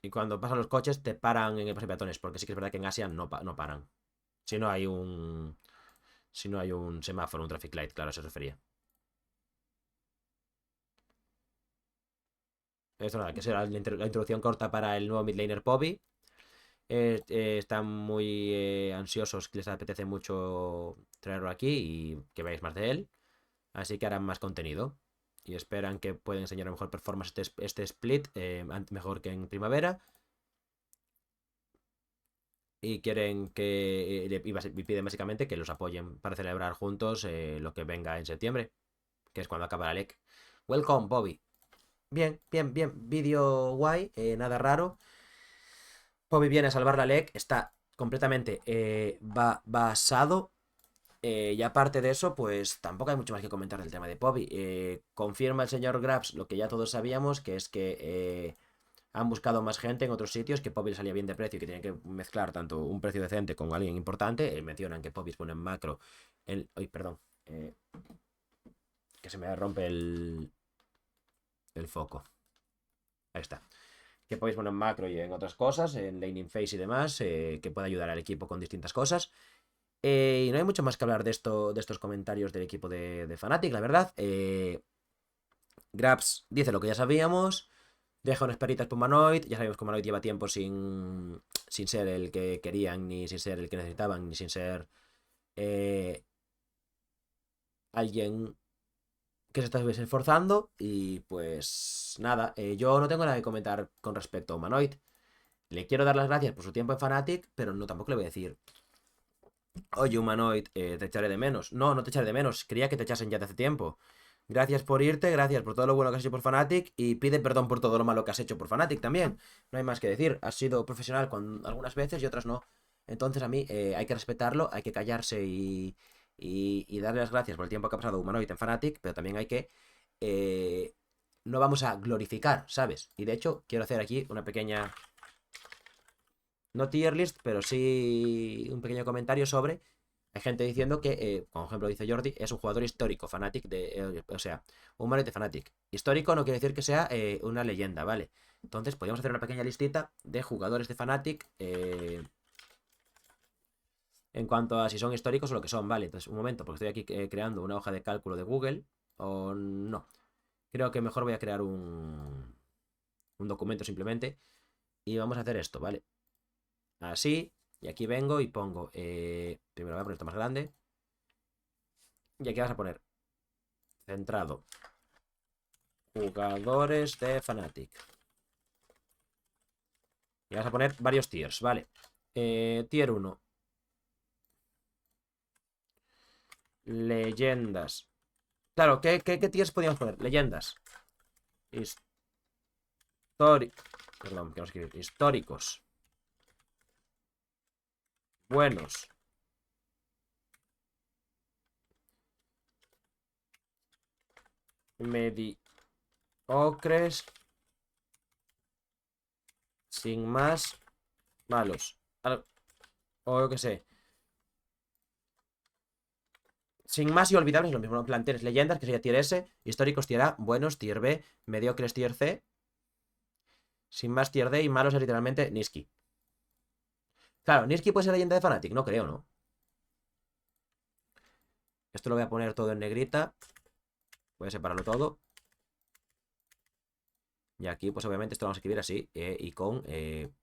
Y cuando pasan los coches, te paran en el paso de peatones. Porque sí que es verdad que en Asia no paran. Si no hay un. Si no hay un semáforo, un traffic light, claro, se refería. Esto nada, que será la introducción corta para el nuevo midlaner Pobi. Están muy ansiosos, que les apetece mucho traerlo aquí y que veáis más de él. Así que harán más contenido. Y esperan que puedan enseñar mejor performance este split, mejor que en primavera. Y quieren que. Y piden básicamente que los apoyen para celebrar juntos lo que venga en septiembre, que es cuando acaba la LEC. Welcome, Bobby. Bien, bien, bien. Vídeo guay, nada raro. Bobby viene a salvar la LEC, está completamente basado. Y aparte de eso, pues tampoco hay mucho más que comentar del tema de Bobby. Confirma el señor Grabs lo que ya todos sabíamos, que es que han buscado más gente en otros sitios, que Bobby salía bien de precio y que tienen que mezclar tanto un precio decente con alguien importante. Mencionan que Bobby pone en macro. Uy, perdón. Que se me rompe el foco. Ahí está. Que podéis poner en macro y en otras cosas, en laning phase y demás, que puede ayudar al equipo con distintas cosas. Y no hay mucho más que hablar de estos comentarios del equipo de Fnatic, la verdad. Grabs dice lo que ya sabíamos. Deja unas perritas por Humanoid. Ya sabemos que Humanoid lleva tiempo sin ser el que querían, ni sin ser el que necesitaban, ni sin ser alguien que se está esforzando. Y pues nada, yo no tengo nada que comentar con respecto a Humanoid. Le quiero dar las gracias por su tiempo en Fnatic, pero no tampoco le voy a decir, oye, Humanoid, te echaré de menos. No, no te echaré de menos. Quería que te echasen ya de hace tiempo. Gracias por irte, gracias por todo lo bueno que has hecho por Fnatic y pide perdón por todo lo malo que has hecho por Fnatic también. No hay más que decir. Has sido profesional con algunas veces y otras no. Entonces a mí hay que respetarlo, hay que callarse y darle las gracias por el tiempo que ha pasado Humanoid en Fnatic, pero también hay que... no vamos a glorificar, ¿sabes? Y de hecho quiero hacer aquí una pequeña... No tier list, pero sí un pequeño comentario sobre... Hay gente diciendo que, como ejemplo dice Jordi, es un jugador histórico, Fnatic o sea, un Mario de Fnatic. Histórico no quiere decir que sea una leyenda, ¿vale? Entonces podríamos hacer una pequeña listita de jugadores de Fnatic en cuanto a si son históricos o lo que son, ¿vale? Entonces, un momento, porque estoy aquí creando una hoja de cálculo de Google, o no. Creo que mejor voy a crear un documento simplemente y vamos a hacer esto, ¿vale? Así, y aquí vengo y pongo, primero voy a poner esto más grande, y aquí vas a poner centrado, jugadores de Fnatic. Y vas a poner varios tiers, ¿vale? Tier 1. Leyendas. Claro, ¿qué tiers podríamos poner? Leyendas. Perdón, que no escribir. Históricos. Buenos. Mediocres. Sin más. Malos. O yo qué sé. Sin más y olvidables, lo mismo. ¿No? Planteles, leyendas, que sería tier S. Históricos tier A. Buenos tier B. Mediocres tier C. Sin más tier D. Y malos es literalmente Niski. Claro, Niski puede ser leyenda de Fnatic. No creo, ¿no? Esto lo voy a poner todo en negrita. Voy a separarlo todo. Y aquí, pues obviamente esto lo vamos a escribir así. Y con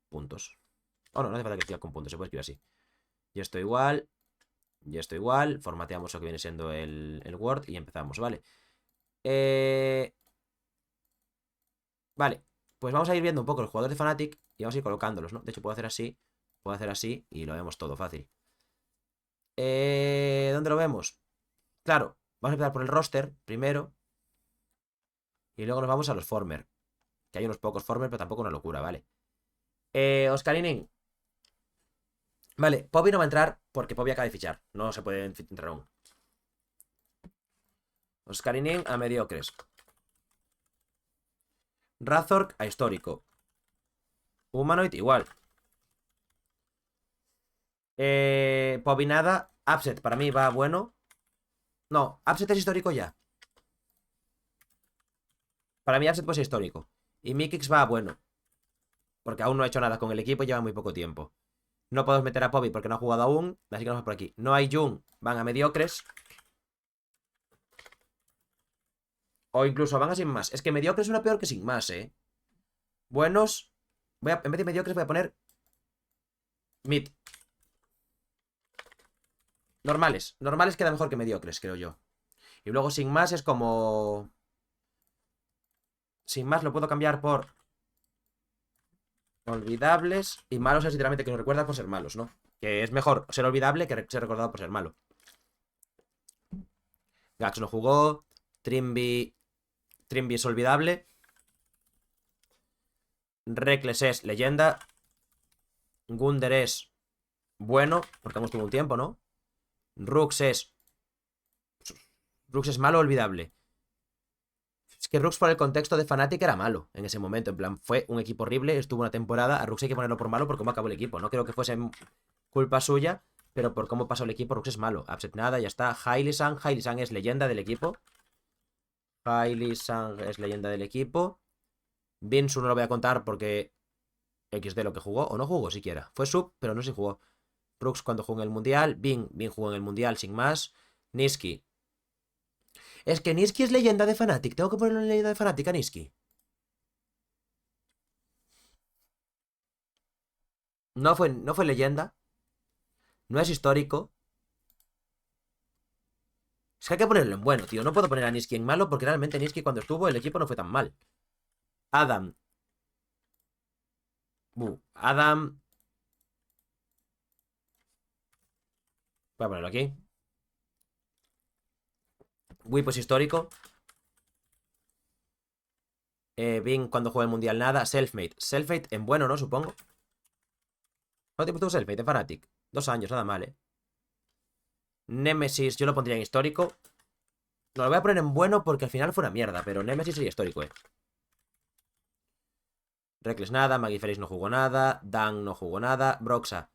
puntos. Oh, no, no hace falta que escriba con puntos. Se puede escribir así. Y esto igual. Y esto igual. Formateamos lo que viene siendo el Word y empezamos, ¿vale? Vale, pues vamos a ir viendo un poco los jugadores de Fnatic y vamos a ir colocándolos, ¿no? De hecho, puedo hacer así y lo vemos todo fácil. ¿Dónde lo vemos? Claro, vamos a empezar por el roster primero y luego nos vamos a los former. Que hay unos pocos former, pero tampoco una locura, ¿vale? Oscarinin. Vale, Poppy no va a entrar porque Poppy acaba de fichar. No se puede entrar aún. Oscarinin a mediocres. Razork a histórico. Humanoid igual. Poppy nada. Upset para mí va bueno. No, Upset es histórico ya. Para mí Upset puede ser histórico. Y Mikix va bueno. Porque aún no ha hecho nada con el equipo y lleva muy poco tiempo. No podemos meter a Poppy porque no ha jugado aún. Así que vamos por aquí. No hay Jung. Van a mediocres. O incluso van a sin más. Es que mediocres es una peor que sin más, ¿eh? Buenos. En vez de mediocres voy a poner mid. Normales. Normales queda mejor que mediocres, creo yo. Y luego sin más es como... Sin más lo puedo cambiar por... Olvidables. Y malos es literalmente que nos recuerda por ser malos, ¿no? Que es mejor ser olvidable que ser recordado por ser malo. Gax no jugó. Trimby es olvidable. Reckless es leyenda. Gunder es bueno, porque hemos tenido un tiempo, ¿no? Rux es malo o olvidable. Es que Rux por el contexto de Fnatic era malo en ese momento. En plan, fue un equipo horrible, estuvo una temporada. A Rux hay que ponerlo por malo por cómo acabó el equipo. No creo que fuese culpa suya, pero por cómo pasó el equipo, Rux es malo. Upset nada, ya está. Hailey-San es leyenda del equipo. Hailey-San es leyenda del equipo. Binsu no lo voy a contar porque XD lo que jugó, o no jugó siquiera. Fue sub, pero no sé si jugó. Brooks cuando jugó en el Mundial. Bin jugó en el Mundial sin más. Niski. Es que Niski es leyenda de Fnatic. Tengo que ponerlo en leyenda de Fnatic a Niski. No fue leyenda. No es histórico. Es que hay que ponerlo en bueno, tío. No puedo poner a Niski en malo porque realmente Niski cuando estuvo el equipo no fue tan mal. Adam. Adam. Voy a ponerlo aquí. Whip es histórico. Bing cuando juega el mundial nada. Selfmade. Selfmade en bueno, ¿no? Supongo. ¿Cuánto tiempo tuvo Selfmade en Fnatic? 2 años, nada mal, ¿eh? Nemesis yo lo pondría en histórico. No lo voy a poner en bueno porque al final fue una mierda. Pero Nemesis sería histórico, ¿eh? Reckless nada. Magiferis no jugó nada. Dan no jugó nada. Broxa.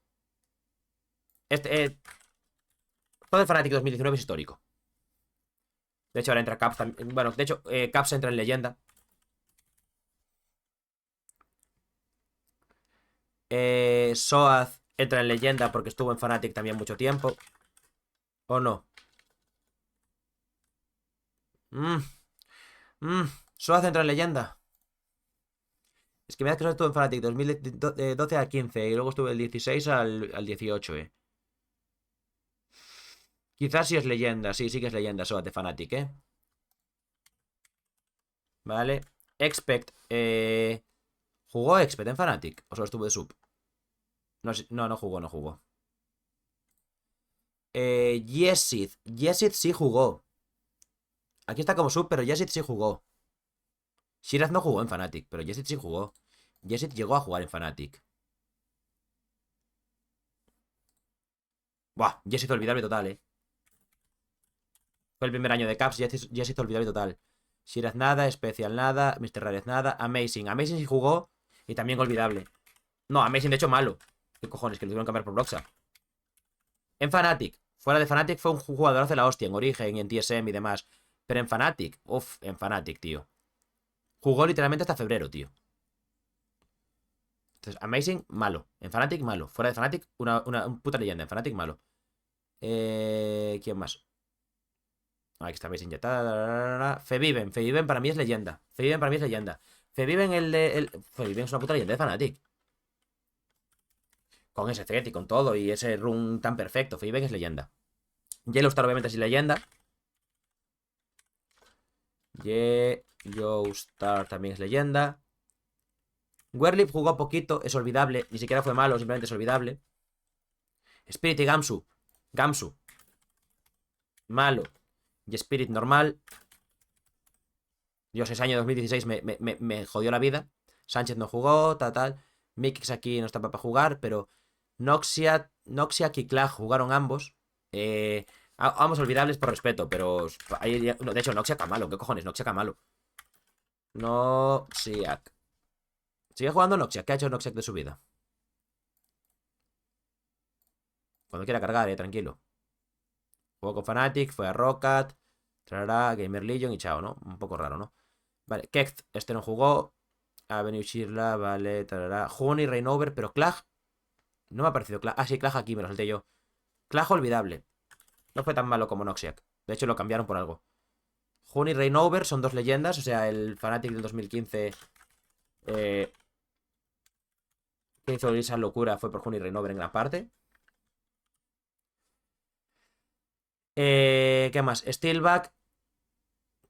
Todo el Fnatic 2019 es histórico. De hecho, ahora entra Caps también. Bueno, de hecho, Caps entra en leyenda. Soaz entra en leyenda porque estuvo en Fnatic también mucho tiempo. ¿O no? Mm, Soaz entra en leyenda. Es que me da que estuvo en Fnatic 2012 al 15 y luego estuve del 16 al 18, Quizás sí es leyenda, sí que es leyenda Soaz de Fnatic, Vale. Expect, ¿jugó Expect en Fnatic? ¿O solo estuvo de sub? No, no jugó, no jugó. Yesid sí jugó. Aquí está como sub, pero Yesid sí jugó. Shiraz no jugó en Fnatic, pero Yesid sí jugó. Yesid llegó a jugar en Fnatic. Buah, Yesid olvidable total, Fue el primer año de Caps, Yesid olvidable total. Shiraz nada, Special nada, Mr. Rarez nada, Amazing. Amazing sí jugó y también olvidable. No, Amazing de hecho malo. ¿Qué cojones? Que lo tuvieron que cambiar por Broxa. En Fnatic. Fuera de Fnatic fue un jugador hace la hostia en Origen y en TSM y demás. Pero en Fnatic, en Fnatic, tío. Jugó literalmente hasta febrero, tío. Entonces, Amazing, malo. En Fnatic, malo. Fuera de Fnatic, una puta leyenda. En Fnatic, malo. ¿Quién más? Aquí está Amazing ya. Feviven para mí es leyenda. Feviven para mí es leyenda. Feviven Feviven es una puta leyenda de Fnatic. Con ese set y con todo y ese run tan perfecto. Feviven es leyenda. Yellowstar obviamente es leyenda. Yellowstar también es leyenda. Werlip jugó poquito, es olvidable. Ni siquiera fue malo, simplemente es olvidable. Spirit y Gamsu. Gamsu. Malo. Y Spirit normal. Dios, ese año 2016 me jodió la vida. Sánchez no jugó, tal. Mikix aquí no está para jugar, pero Noxia y Clag jugaron ambos. Ambos olvidables por respeto, pero... de hecho, Noxia Camalo. ¿Qué cojones? Noxia Camalo. Noxiac. Sigue jugando Noxiac. ¿Qué ha hecho Noxiac de su vida? Cuando quiera cargar, tranquilo. Jugó con Fnatic, fue a Roccat, trará Gamer Legion y chao, ¿no? Un poco raro, ¿no? Vale, Kext, este no jugó. Avenue Shirla, vale, trará. Honey, Rainover, pero Clag. No me ha parecido Clag. Ah, sí, Clag aquí, me lo salté yo. Clag olvidable. No fue tan malo como Noxiac. De hecho, lo cambiaron por algo. Honey y Rainover son dos leyendas. O sea, el Fnatic del 2015 que hizo esa locura fue por Honey y Rainover en gran parte. ¿Qué más? Steelback.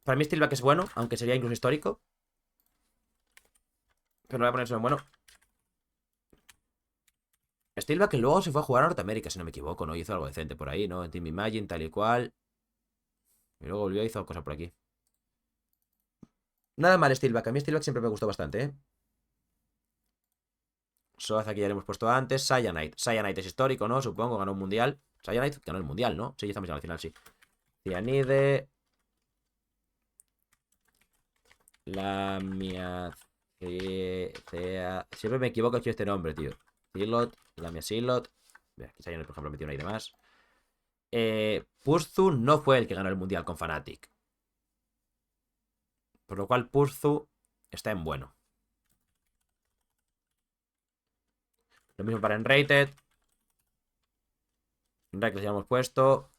Para mí Steelback es bueno, aunque sería incluso histórico. Pero no voy a poner eso en bueno. Steelback que luego se fue a jugar a Norteamérica, si no me equivoco, ¿no? Hizo algo decente por ahí, ¿no? En Team Imagine, tal y cual. Y luego volvió y hizo cosas por aquí. Nada mal Steelback. A mí Steelback siempre me gustó bastante, ¿eh? Soaz aquí ya lo hemos puesto antes. Cyanide. Cyanide es histórico, ¿no? Supongo, ganó un mundial. Cyanide ganó el mundial, ¿no? Sí, ya estamos en la final, sí. Cianide. Lamia. Siempre me equivoco con este nombre, tío. Silot. Lamia Silot. Aquí Cyanide, por ejemplo, metió una ahí de más. Purzu no fue el que ganó el mundial con Fnatic. Por lo cual Purzu está en bueno. Lo mismo para Enrated. Enrated ya lo hemos puesto.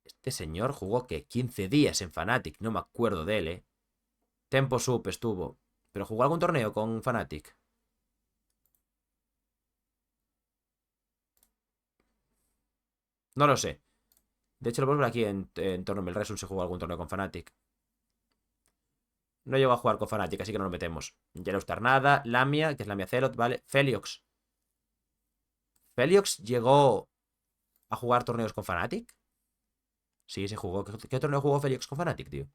Este señor jugó que 15 días en Fnatic. No me acuerdo de él, Tempo Sup estuvo. ¿Pero jugó algún torneo con Fnatic? No lo sé. De hecho, lo vuelvo aquí en Torneo del Resul se jugó algún torneo con Fnatic. No llegó a jugar con Fnatic, así que no lo metemos. Yellowstar nada. Lamia, que es Lamia Celot, vale. Feliox. ¿Feliox llegó a jugar torneos con Fnatic? Sí, se jugó. ¿Qué torneo jugó Feliox con Fnatic, tío?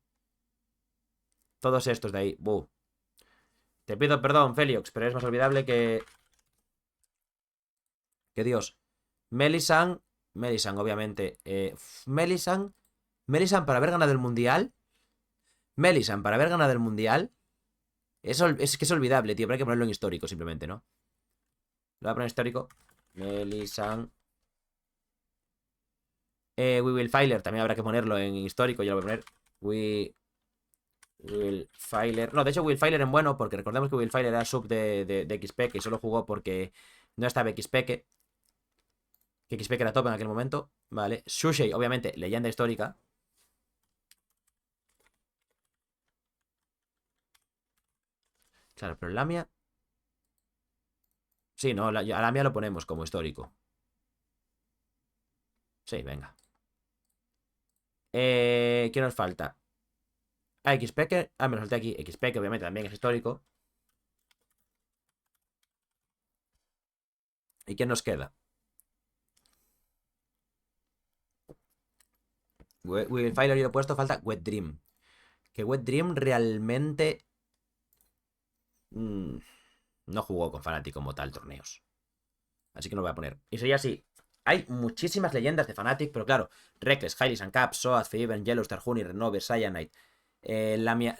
Todos estos de ahí. Buh. Te pido perdón, Feliox, pero es más olvidable que... Que Dios. Melisang. Melisang, obviamente. Melisang. Melisang para haber ganado el mundial. Melisang para haber ganado el mundial. Es que es olvidable, tío. Pero hay que ponerlo en histórico, simplemente, ¿no? Lo voy a poner en histórico. Melisang. We Will Filer. También habrá que ponerlo en histórico. Yo lo voy a poner. Will Filer. No, de hecho, Will Filer en bueno, porque recordemos que Will Filer era sub de XP, que solo jugó porque no estaba XP, que XP era top en aquel momento. Vale. Sushei, obviamente, leyenda histórica. Claro, pero Lamia. Sí, no, a Lamia lo ponemos como histórico. Sí, venga. ¿Qué nos falta? XP. Me lo salté aquí. XP, que obviamente también es histórico. ¿Y quién nos queda? Will Filer y lo he puesto, falta Wet Dream. Que Wet Dream realmente no jugó con Fnatic como tal torneos. Así que no lo voy a poner. Y sería así. Hay muchísimas leyendas de Fnatic, pero claro, Reckless, Hylian, Cap, Soaz, Fever, Yellowstar, Honey, Renover, Cyanide, Lamia,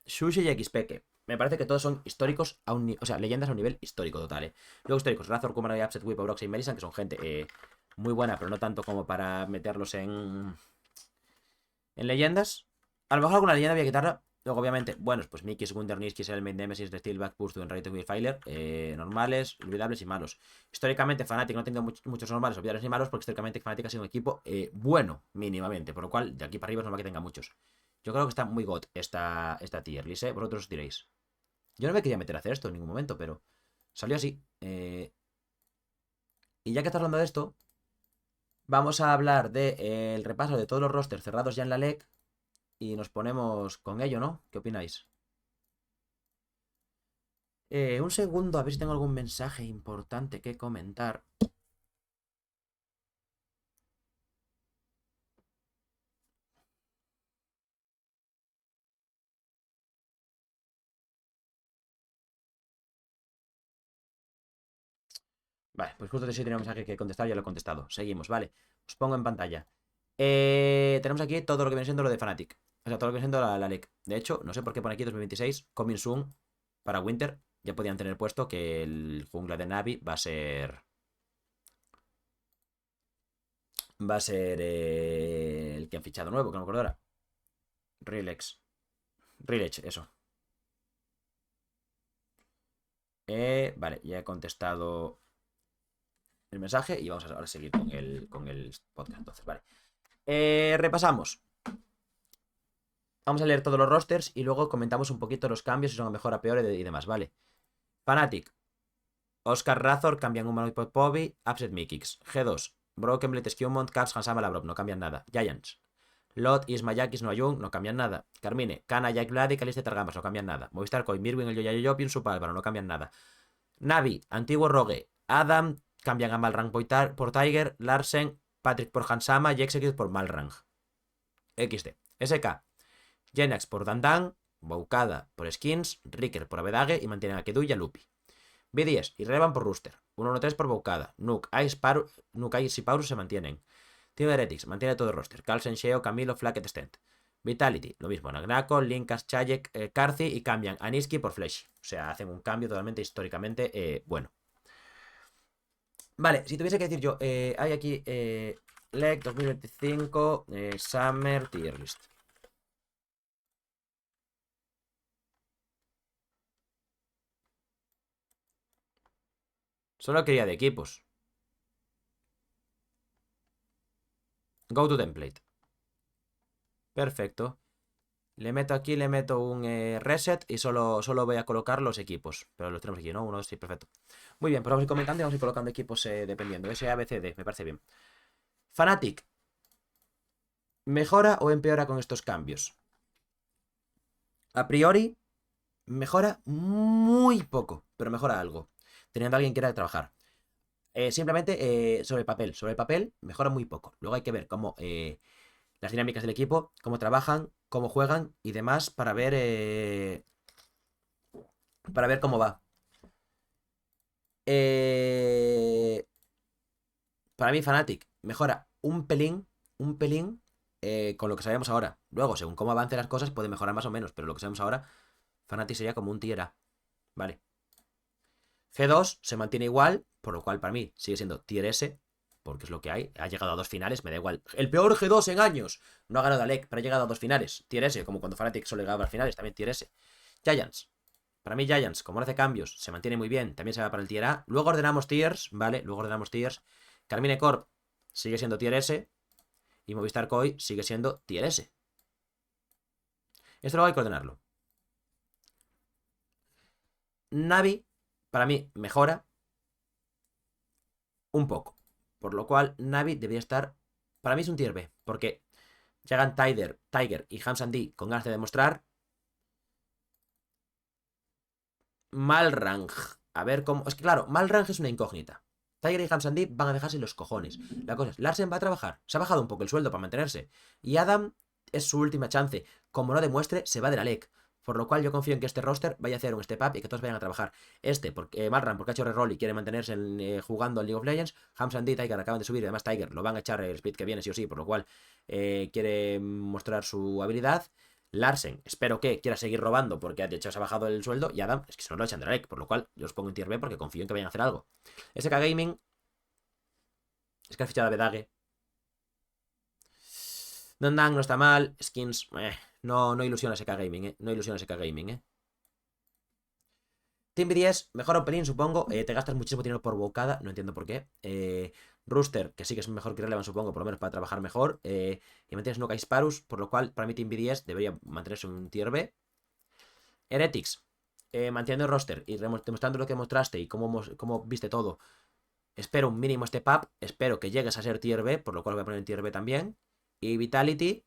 Sushi y Xpeke. Me parece que todos son históricos, o sea, leyendas a un nivel histórico total, Luego históricos, Razor, Kumara, Upset, Whip, Broxy y Melisand, que son gente muy buena, pero no tanto como para meterlos en leyendas. A lo mejor alguna leyenda voy a quitarla. Luego, obviamente, bueno, pues Mickey, Wunder, Niski, Selmaid, Nemesis, de Steelback, Pursu, Enraid, Filer, normales, olvidables y malos. Históricamente, Fnatic no ha tenido muchos normales, olvidables y malos, porque históricamente Fnatic ha sido un equipo bueno, mínimamente. Por lo cual, de aquí para arriba es normal que tenga muchos. Yo creo que está muy got esta tier list, Vosotros os diréis. Yo no me quería meter a hacer esto en ningún momento, pero salió así. Y ya que estás hablando de esto, vamos a hablar del repaso de todos los rosters cerrados ya en la LEC y nos ponemos con ello, ¿no? ¿Qué opináis? Un segundo, a ver si tengo algún mensaje importante que comentar. Vale, pues justo si tenía un mensaje que contestar, ya lo he contestado. Seguimos, vale. Os pongo en pantalla. Tenemos aquí todo lo que viene siendo lo de Fnatic. O sea, todo lo que viene siendo la LEC. De hecho, no sé por qué pone aquí 2026, Coming Soon para Winter. Ya podían tener puesto que el jungla de Navi va a ser... Va a ser el que han fichado nuevo, que no me acuerdo ahora. Rilex. Rilex, eso. Vale, ya he contestado el mensaje y vamos a ahora seguir con el podcast. Entonces, vale. Repasamos. Vamos a leer todos los rosters y luego comentamos un poquito los cambios, si son a mejor, a peor y demás, ¿vale? Fnatic. Oscar Razor cambian Humanoid por Poppy, Upset Mikix. G2. Broken Blade, Skewmont, Caps, Hansama, Labrov, no cambian nada. Giants. Lot, Ismayakis, Noayun, no cambian nada. Carmine, Kana, Jack Vlad y Caliste Targamas, no cambian nada. Movistar Coin, Mirwin, el Yoyayop y un Supálvaro, no cambian nada. Navi, Antiguo Rogue, Adam, cambian a Malrang por Tiger, Larsen, Patrick por Hansama y Execute por Malrang. XD. SK, Genax por Dandan, Boucada por Skins, Ricker por Abedague y mantienen a Kedu y a Lupi. B10 y Revan por Rooster, 1-1-3 por Boucada, Nuke, Ice y Paurus se mantienen. Team Heretics mantiene todo el roster, Carlsen, Sheo, Camilo, Flacket, Stent. Vitality, lo mismo, Nagnako, Linkas, Chayek, Karthi y cambian a Niski por Flesh. O sea, hacen un cambio totalmente históricamente bueno. Vale, si tuviese que decir yo, hay aquí LEC 2025 Summer Tier List. Solo quería de equipos. Go to template. Perfecto. Le meto aquí, le meto un reset y solo voy a colocar los equipos. Pero los tenemos aquí, ¿no? Uno, sí, perfecto. Muy bien, pues vamos a ir comentando y vamos a ir colocando equipos dependiendo. S, A, B, C, D, me parece bien. Fnatic. ¿Mejora o empeora con estos cambios? A priori, mejora muy poco, pero mejora algo. Teniendo a alguien que quiera trabajar. Simplemente sobre el papel mejora muy poco. Luego hay que ver cómo las dinámicas del equipo, cómo trabajan, cómo juegan y demás para ver cómo va. Para mí, Fnatic mejora un pelín con lo que sabemos ahora. Luego, según cómo avancen las cosas, puede mejorar más o menos, pero lo que sabemos ahora, Fnatic sería como un tier A. Vale. G2 se mantiene igual, por lo cual para mí sigue siendo tier S, porque es lo que hay. Ha llegado a 2 finales, me da igual. El peor G2 en años. No ha ganado a LEC, pero ha llegado a 2 finales. Tier S, como cuando Fnatic solo llegaba a finales, también tier S. Giants. Para mí Giants, como no hace cambios, se mantiene muy bien, también se va para el tier A. Luego ordenamos tiers, ¿vale? Luego ordenamos tiers. Carmine Corp sigue siendo tier S. Y Movistar Koi sigue siendo tier S. Esto luego hay que ordenarlo. Navi, para mí, mejora un poco. Por lo cual, Navi debería estar... Para mí es un tier B, porque llegan Tiger y Hamsan D con ganas de demostrar. Malrang. A ver cómo... Es que claro, Malrang es una incógnita. Tiger y Hamsan D van a dejarse los cojones. La cosa es, Larsen va a trabajar. Se ha bajado un poco el sueldo para mantenerse. Y Adam es su última chance. Como no demuestre, se va de la LEC. Por lo cual yo confío en que este roster vaya a hacer un step up y que todos vayan a trabajar. Porque Malrang, porque ha hecho reroll y quiere mantenerse jugando al League of Legends. Hamsan D y Tiger acaban de subir. Y además Tiger lo van a echar el split que viene sí o sí. Por lo cual quiere mostrar su habilidad. Larsen, espero que quiera seguir robando porque de hecho se ha bajado el sueldo. Y Adam, es que se nos lo echan de la LEC, por lo cual yo os pongo en tier B porque confío en que vayan a hacer algo. SK Gaming, es que ha fichado a Bedague. Dondan no está mal. Skins, no ilusiona SK Gaming, no ilusiona SK Gaming, Team B10, mejor un pelín, supongo. Te gastas muchísimo dinero por bocada, no entiendo por qué. Rooster, que sí que es mejor que Relevan, supongo, por lo menos para trabajar mejor. Y mantienes Nuka y Sparus, por lo cual para mí Team B10 debería mantenerse un tier B. Heretics, manteniendo el roster y demostrando lo que mostraste y cómo viste todo. Espero un mínimo step up. Espero que llegues a ser tier B, por lo cual voy a poner en tier B también. Y Vitality,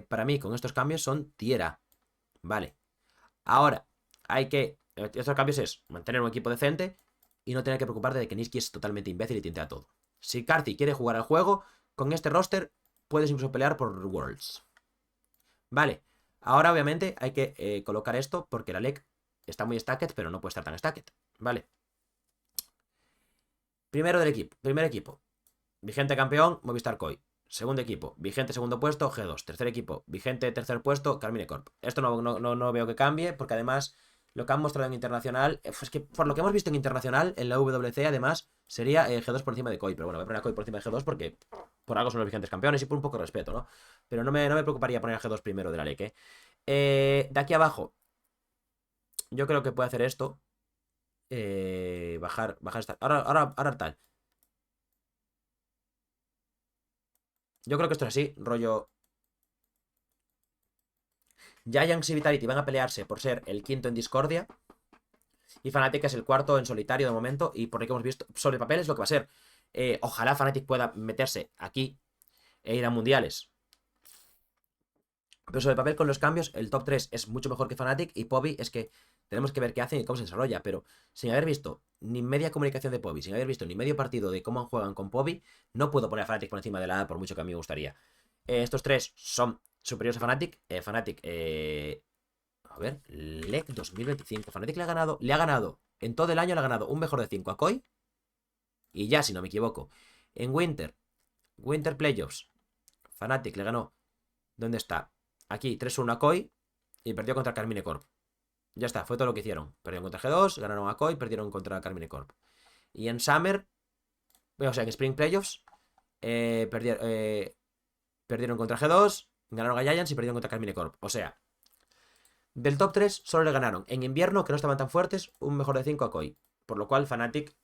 para mí, con estos cambios son tier A. Vale. Ahora, hay que... Estos cambios es mantener un equipo decente y no tener que preocuparte de que Niski es totalmente imbécil y tintea todo. Si Karthi quiere jugar al juego, con este roster puedes incluso pelear por Worlds. Vale. Ahora, obviamente, hay que colocar esto porque la LEC está muy stacked, pero no puede estar tan stacked. Vale. Primero del equipo. Primer equipo. Vigente campeón, Movistar Koi. Segundo equipo, vigente segundo puesto, G2. Tercer equipo, vigente tercer puesto, Carmine Corp. Esto no veo que cambie, porque además lo que han mostrado en internacional, es que por lo que hemos visto en internacional, en la WC, además, sería G2 por encima de Koi. Pero bueno, voy a poner a Koi por encima de G2 porque por algo son los vigentes campeones y por un poco de respeto, ¿no? Pero no me preocuparía poner a G2 primero de la LEC, de aquí abajo, yo creo que puede hacer esto. Bajar esta. Ahora tal. Yo creo que esto es así, rollo. Giants y Vitality van a pelearse por ser el quinto en discordia. Y Fnatic es el cuarto en solitario de momento. Y por lo que hemos visto, sobre papel es lo que va a ser. Ojalá Fnatic pueda meterse aquí e ir a mundiales. Pero sobre papel con los cambios, el top 3 es mucho mejor que Fnatic. Y Pobi es que tenemos que ver qué hacen y cómo se desarrolla. Pero sin haber visto ni media comunicación de Pobi, sin haber visto ni medio partido de cómo juegan con Pobi, no puedo poner a Fnatic por encima de la A por mucho que a mí me gustaría. Estos tres son superiores a Fnatic. Fnatic, a ver, LEC 2025. Fnatic le ha ganado en todo el año, le ha ganado un mejor de 5 a Koi. Y ya, si no me equivoco. En Winter Playoffs, Fnatic le ganó. ¿Dónde está? Aquí, 3-1 a Koi. Y perdió contra Carmine Corp. Ya está, fue todo lo que hicieron. Perdieron contra G2, ganaron a Koi, perdieron contra Carmine Corp. Y en Summer, o sea, en Spring Playoffs, perdieron contra G2, ganaron a Giants y perdieron contra Carmine Corp. O sea, del top 3 solo le ganaron en invierno, que no estaban tan fuertes, un mejor de 5 a Koi. Por lo cual, Fnatic,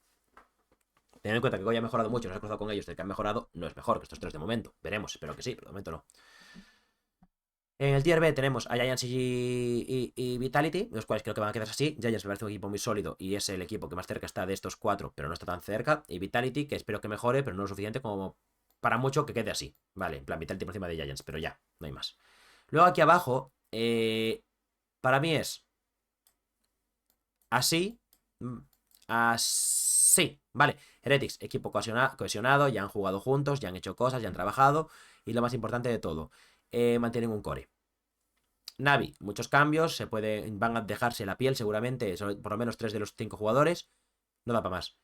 teniendo en cuenta que Koi ha mejorado mucho, nos ha cruzado con ellos de que han mejorado, no es mejor que estos tres de momento. Veremos, espero que sí, pero de momento no. En el tier B tenemos a Giants y Vitality, los cuales creo que van a quedarse así. Giants me parece un equipo muy sólido y es el equipo que más cerca está de estos cuatro, pero no está tan cerca. Y Vitality, que espero que mejore, pero no lo suficiente como para mucho que quede así. Vale, en plan Vitality por encima de Giants, pero ya, no hay más. Luego aquí abajo, para mí es así, así, vale. Heretics, equipo cohesionado, ya han jugado juntos, ya han hecho cosas, ya han trabajado. Y lo más importante de todo, mantienen un core. Navi, muchos cambios, van a dejarse la piel seguramente, por lo menos 3 de los 5 jugadores, no da para más.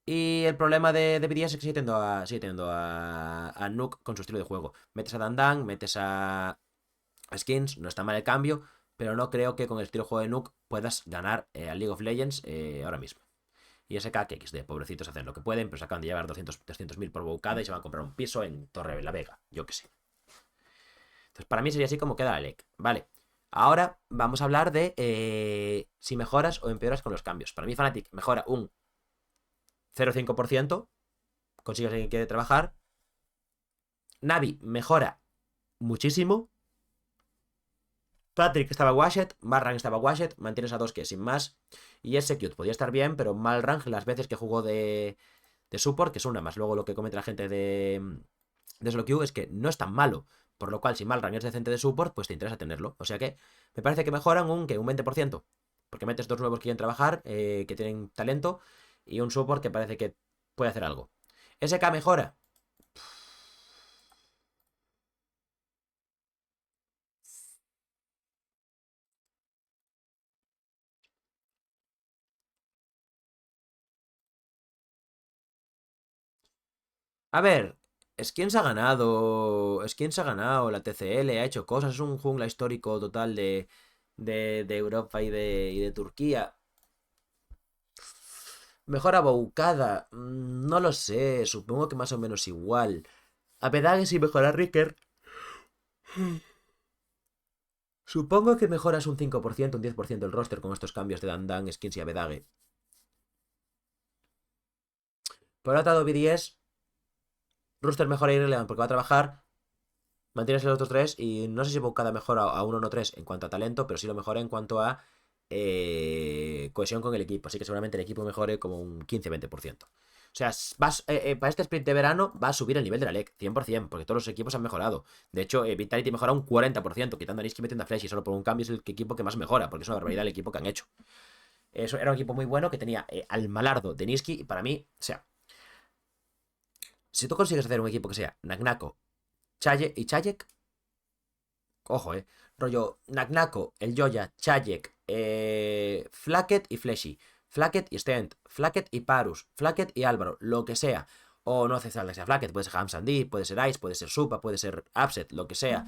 Y el problema de BDS es que sigue teniendo a Nuke con su estilo de juego. Metes a Dandan, metes a Skins, no está mal el cambio, pero no creo que con el estilo de juego de Nuke puedas ganar a League of Legends ahora mismo. Y SK que XD, pobrecitos hacen lo que pueden, pero se acaban de llevar 300.000 por bocada y se van a comprar un piso en Torre la Vega, yo que sé. Entonces, para mí sería así como queda la LEC. Vale. Ahora vamos a hablar de si mejoras o empeoras con los cambios. Para mí, Fnatic mejora un 0,5%. Consigues alguien que quiere trabajar. Navi mejora muchísimo. Patrick estaba washed. Malrang estaba washed. Mantienes a dos que sin más. Y Execute podía estar bien, pero Malrang las veces que jugó de support, que es una más. Luego lo que comenta la gente de Solo Q es que no es tan malo. Por lo cual, si Malrang es decente de support, pues te interesa tenerlo. O sea que me parece que mejoran un 20%. Porque metes dos nuevos que quieren trabajar, que tienen talento, y un support que parece que puede hacer algo. SK mejora. A ver, Skins ha ganado. Skins ha ganado. La TCL ha hecho cosas. Es un jungla histórico total de Europa y de Turquía. Mejora Boucada. No lo sé. Supongo que más o menos igual. A Pedage si mejora Ricker. Supongo que mejoras un 5%, un 10% el roster con estos cambios de Dandan, Skins y Abedague. Por otro lado, BDS, roster mejora Irrelevant porque va a trabajar. Mantienes los otros tres y no sé si Bocada mejora a 1-1-3 en cuanto a talento, pero sí lo mejora en cuanto a cohesión con el equipo. Así que seguramente el equipo mejore como un 15-20%. O sea, para este sprint de verano va a subir el nivel de la LEC, 100%, porque todos los equipos han mejorado. De hecho, Vitality mejora un 40%, quitando a Niski y metiendo a Flash, y solo por un cambio es el equipo que más mejora, porque es una barbaridad el equipo que han hecho. Eso era un equipo muy bueno que tenía al malardo de Niski, y para mí, o sea, si tú consigues hacer un equipo que sea Nagnako, Chaye y Chayek, ojo, rollo Nagnako, el Joya, Chayek, Flacket y Fleshy, Flacket y Stent, Flacket y Parus, Flacket y Álvaro, lo que sea. O no hace falta que sea Flacket, puede ser Hamsandi, puede ser Ice, puede ser Supa, puede ser Upset, lo que sea.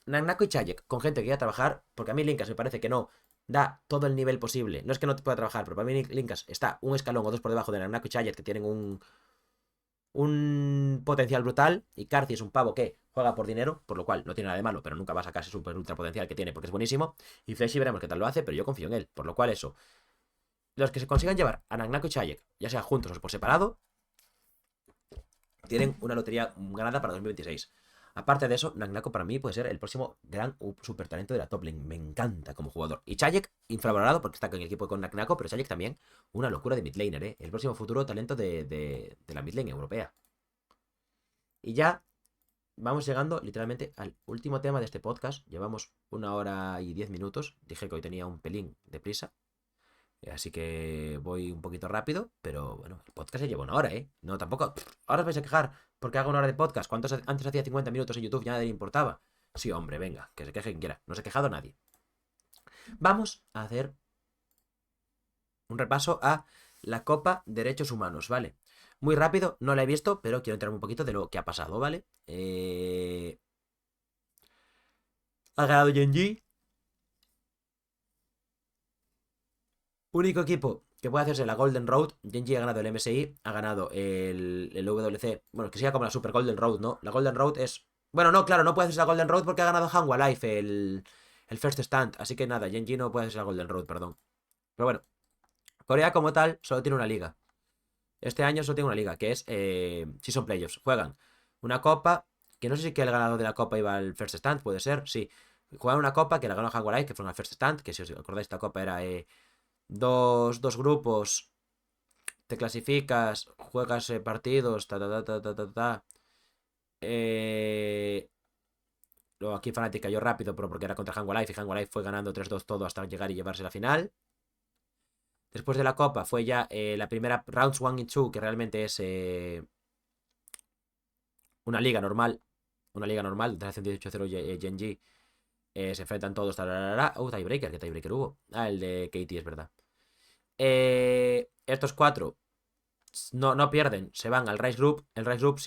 Nagnako y Chayek, con gente que quiera trabajar, porque a mí Linkas me parece que no da todo el nivel posible. No es que no te pueda trabajar, pero para mí Linkas está un escalón o dos por debajo de Nagnako y Chayek, que tienen un potencial brutal. Y Carci es un pavo que juega por dinero, por lo cual no tiene nada de malo, pero nunca va a sacar ese super ultra potencial que tiene porque es buenísimo. Y Fleshy veremos qué tal lo hace, pero yo confío en él. Por lo cual eso. Los que se consigan llevar a Nagnako y Chayek, ya sea juntos o por separado, tienen una lotería ganada para 2026. Aparte de eso, Nagnako para mí puede ser el próximo gran super talento de la top lane. Me encanta como jugador. Y Chayek, infravalorado porque está con el equipo con Nagnako, pero Chayek también, una locura de midlaner, ¿eh? El próximo futuro talento de la midlane europea. Y ya vamos llegando literalmente al último tema de este podcast. Llevamos 1 hora y 10 minutos. Dije que hoy tenía un pelín de prisa. Así que voy un poquito rápido. Pero bueno, el podcast se lleva 1 hora, ¿eh? No, tampoco. Ahora os vais a quejar porque hago 1 hora de podcast. ¿Cuántos antes hacía 50 minutos en YouTube? Ya nadie le importaba. Sí, hombre, venga, que se queje quien quiera. No se ha quejado nadie. Vamos a hacer un repaso a la Copa Derechos Humanos, ¿vale? Muy rápido, no la he visto, pero quiero enterarme un poquito de lo que ha pasado, ¿vale? Ha ganado Genji. Único equipo que puede hacerse la Golden Road. Genji ha ganado el MSI, ha ganado el WC. Bueno, que sea como la Super Golden Road, ¿no? La Golden Road es. Bueno, no, claro, no puede hacerse la Golden Road porque ha ganado Hanwha Life el First Stand. Así que nada, Genji no puede hacerse la Golden Road, perdón. Pero bueno, Corea como tal solo tiene una liga. Este año solo tiene una liga, que es Season Playoffs. Juegan una copa, que no sé si que el ganador de la copa iba al First Stand, puede ser, sí. Juegan una copa que la ganó Hanwha Life, que fue en el First Stand, que si os acordáis, esta copa era dos grupos, te clasificas, juegas partidos, ta ta ta ta ta ta ta. Luego aquí Fnatic cayó rápido, pero porque era contra Hanwha Life y Hanwha Life fue ganando 3-2 todo hasta llegar y llevarse la final. Después de la copa fue ya la primera Rounds 1 y 2, que realmente es una liga normal. Una liga normal, donde hacen 18-0 Genji. Se enfrentan todos. Tiebreaker, ¿qué tiebreaker hubo? Ah, el de KT, es verdad. Estos cuatro no pierden, se van al Rise Group. El Rise Group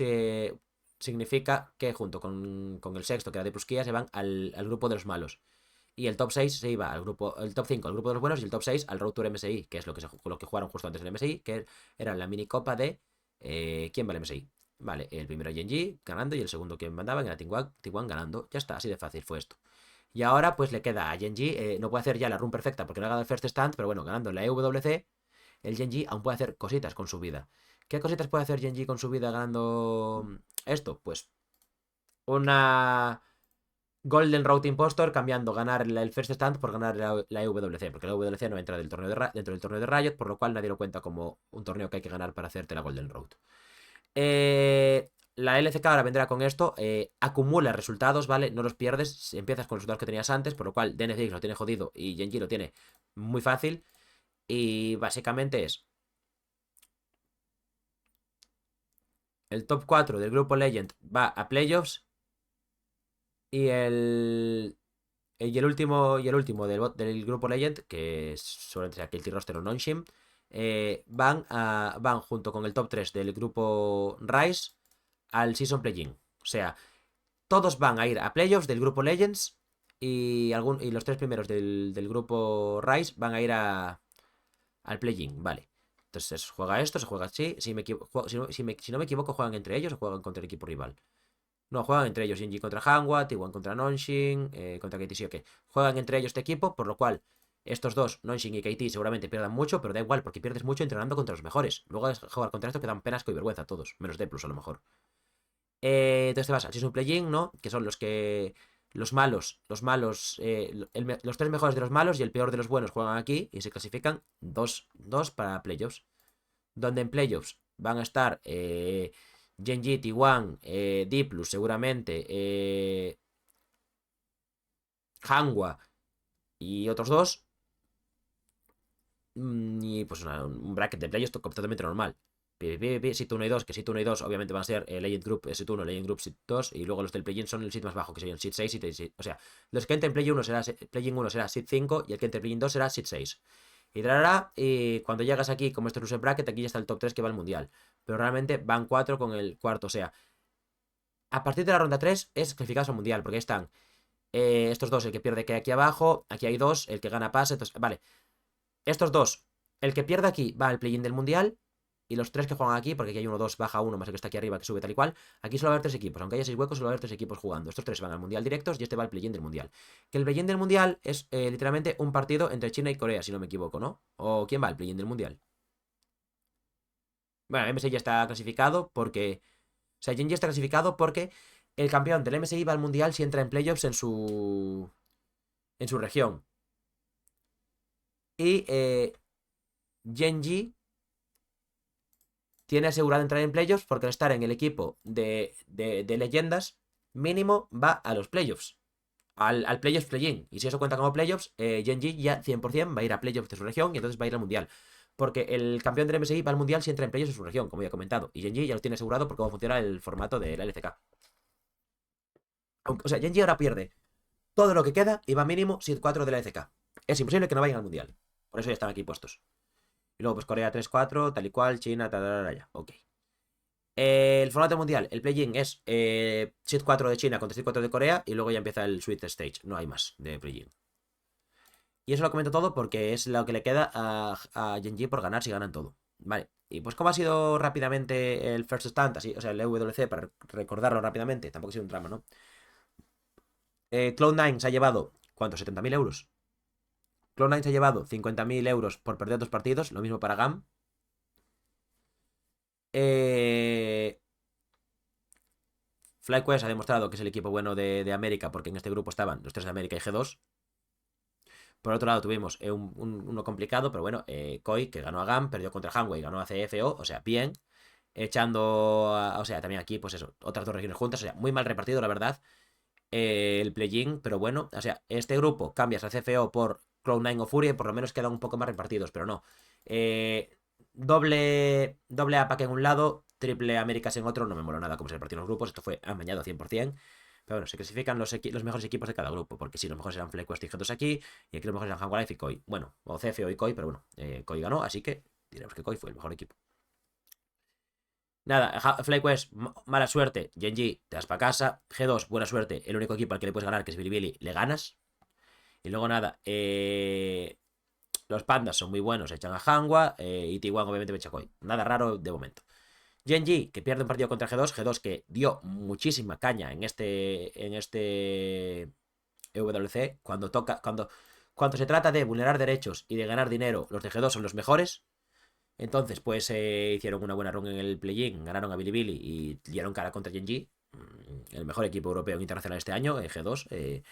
significa que junto con el sexto, que era de Prusquía, se van al grupo de los malos. Y el top 6 se iba al grupo, el top 5 al grupo de los buenos y el top 6 al Road Tour MSI, que es lo que jugaron justo antes del MSI, que era la mini copa de ¿quién va al MSI? Vale, el primero Genji ganando y el segundo que mandaban era T1 ganando. Ya está, así de fácil fue esto. Y ahora pues le queda a Genji, no puede hacer ya la run perfecta porque no ha ganado el first stand, pero bueno, ganando la EWC, el Genji aún puede hacer cositas con su vida. ¿Qué cositas puede hacer Genji con su vida ganando esto? Pues una Golden Road Impostor cambiando ganar el first stand por ganar la EWC, porque la EWC no entra dentro del torneo de Riot, por lo cual nadie lo cuenta como un torneo que hay que ganar para hacerte la Golden Road. La LCK ahora vendrá con esto, acumula resultados, ¿vale? No los pierdes, empiezas con los resultados que tenías antes, por lo cual DNCX lo tiene jodido y Genji lo tiene muy fácil. Y básicamente es el top 4 del grupo Legend va a playoffs y el último del grupo Legend, que suelen ser aquí el T-Roster o Nonshim, van junto con el top 3 del grupo Rise al Season Play-In. O sea, todos van a ir a playoffs del grupo Legends y los 3 primeros del grupo Rise van a ir al Play-In, vale. Entonces se juega esto, se juega así. Si no me equivoco, juegan entre ellos o juegan contra el equipo rival. No, juegan entre ellos Genji contra Hanwha, T1 contra Nonshin, contra KT, sí o qué. Juegan entre ellos este equipo, por lo cual estos dos, Nonshin y KT, seguramente pierdan mucho, pero da igual, porque pierdes mucho entrenando contra los mejores. Luego de jugar contra estos que dan penasco y vergüenza a todos, menos D plus a lo mejor. Entonces te vas al Season Play-In, ¿no? Que son los que. Los malos, los 3 mejores de los malos y el peor de los buenos juegan aquí y se clasifican dos para playoffs. donde en playoffs van a estar Gen.G, T1, Diplus seguramente, Hangwa y otros dos. Y pues un bracket de playoffs completamente normal. PvP, Sit 1 y 2, que Sit 1 y 2 obviamente van a ser Legend Group Sit 1, Legend Group Sit 2, y luego los del Play-in son el Sit más bajo, que serían Sit 6, Sit 6. O sea, los que entren Play-in 1 será Sit 5 y el que entre Play-in 2 será Sit 6. Y cuando llegas aquí, como esto es un bracket, aquí ya está el top 3 que va al mundial. Pero realmente van 4 con el cuarto. O sea, a partir de la ronda 3 es clasificados al mundial, porque ahí están estos dos, el que pierde que hay aquí abajo, aquí hay dos, el que gana pase. Entonces, vale, estos dos, el que pierde aquí va al play-in del mundial. Y los tres que juegan aquí, porque aquí hay uno, dos, baja uno, más el que está aquí arriba, que sube tal y cual. Aquí solo va a haber tres equipos. Aunque haya 6 huecos, solo va a haber tres equipos jugando. Estos tres van al mundial directos y este va al play-in del mundial. Que el play-in del mundial es literalmente un partido entre China y Corea, si no me equivoco, ¿no? ¿O quién va al play-in del mundial? Bueno, MSI ya está clasificado porque. O sea, Gen.G está clasificado porque el campeón del MSI va al mundial si entra en playoffs en su. En su región. Y Gen.G tiene asegurado entrar en playoffs porque al estar en el equipo de leyendas, mínimo va a los playoffs. Al playoffs play-in. Y si eso cuenta como playoffs, Gen.G ya 100% va a ir a playoffs de su región y entonces va a ir al mundial. Porque el campeón del MSI va al mundial si entra en playoffs de su región, como ya he comentado. Y Gen.G ya lo tiene asegurado por cómo funciona el formato de la LCK. O sea, Gen.G ahora pierde todo lo que queda y va mínimo Seed 4 de la LCK. Es imposible que no vayan al mundial. Por eso ya están aquí puestos. Y luego, pues Corea 3-4, tal y cual, China, tal, ya. Ok. El formato mundial, el play-in es Seed 4 de China contra Seed 4 de Corea y luego ya empieza el Sweet Stage. No hay más de play-in. Y eso lo comento todo porque es lo que le queda a Gen.G por ganar si ganan todo. Vale. Y pues cómo ha sido rápidamente el First Stand, así, o sea, el EWC, para recordarlo rápidamente. Tampoco ha sido un drama, ¿no? Cloud9 se ha llevado, ¿cuánto? 70.000 euros. Cloud9 se ha llevado 50.000 euros por perder dos partidos. Lo mismo para GAM. FlyQuest ha demostrado que es el equipo bueno de América, porque en este grupo estaban los tres de América y G2. Por otro lado, tuvimos uno complicado, pero bueno, Koi, que ganó a GAM, perdió contra Hanwei, ganó a CFO, o sea, bien. O sea, también aquí, pues eso, otras dos regiones juntas, o sea, muy mal repartido, la verdad, el play-in, pero bueno, o sea, este grupo cambias a CFO por Cloud9 o Fury, por lo menos quedan un poco más repartidos, pero no. Doble APAC en un lado, triple Américas en otro, no me mola nada cómo se repartieron los grupos, esto fue amañado 100%. Pero bueno, se clasifican los mejores equipos de cada grupo, porque sí, los mejores eran FlyQuest y G2 aquí, y aquí los mejores eran Hanwha y Koi. Bueno, o CFO y Koi, pero bueno, Koi ganó, así que diremos que Koi fue el mejor equipo. Nada, FlyQuest, mala suerte. Gen.G, te vas para casa. G2, buena suerte. El único equipo al que le puedes ganar, que es Bilibili, le ganas. Y luego nada, los pandas son muy buenos, echan a Hanwha. Y T1 obviamente me echa Koi. Nada raro de momento. Gen.G, que pierde un partido contra G2. G2 que dio muchísima caña en este EWC. Cuando se trata de vulnerar derechos y de ganar dinero, los de G2 son los mejores. Entonces, pues hicieron una buena run en el play-in, ganaron a Bilibili y dieron cara contra Gen.G, el mejor equipo europeo internacional este año, G2,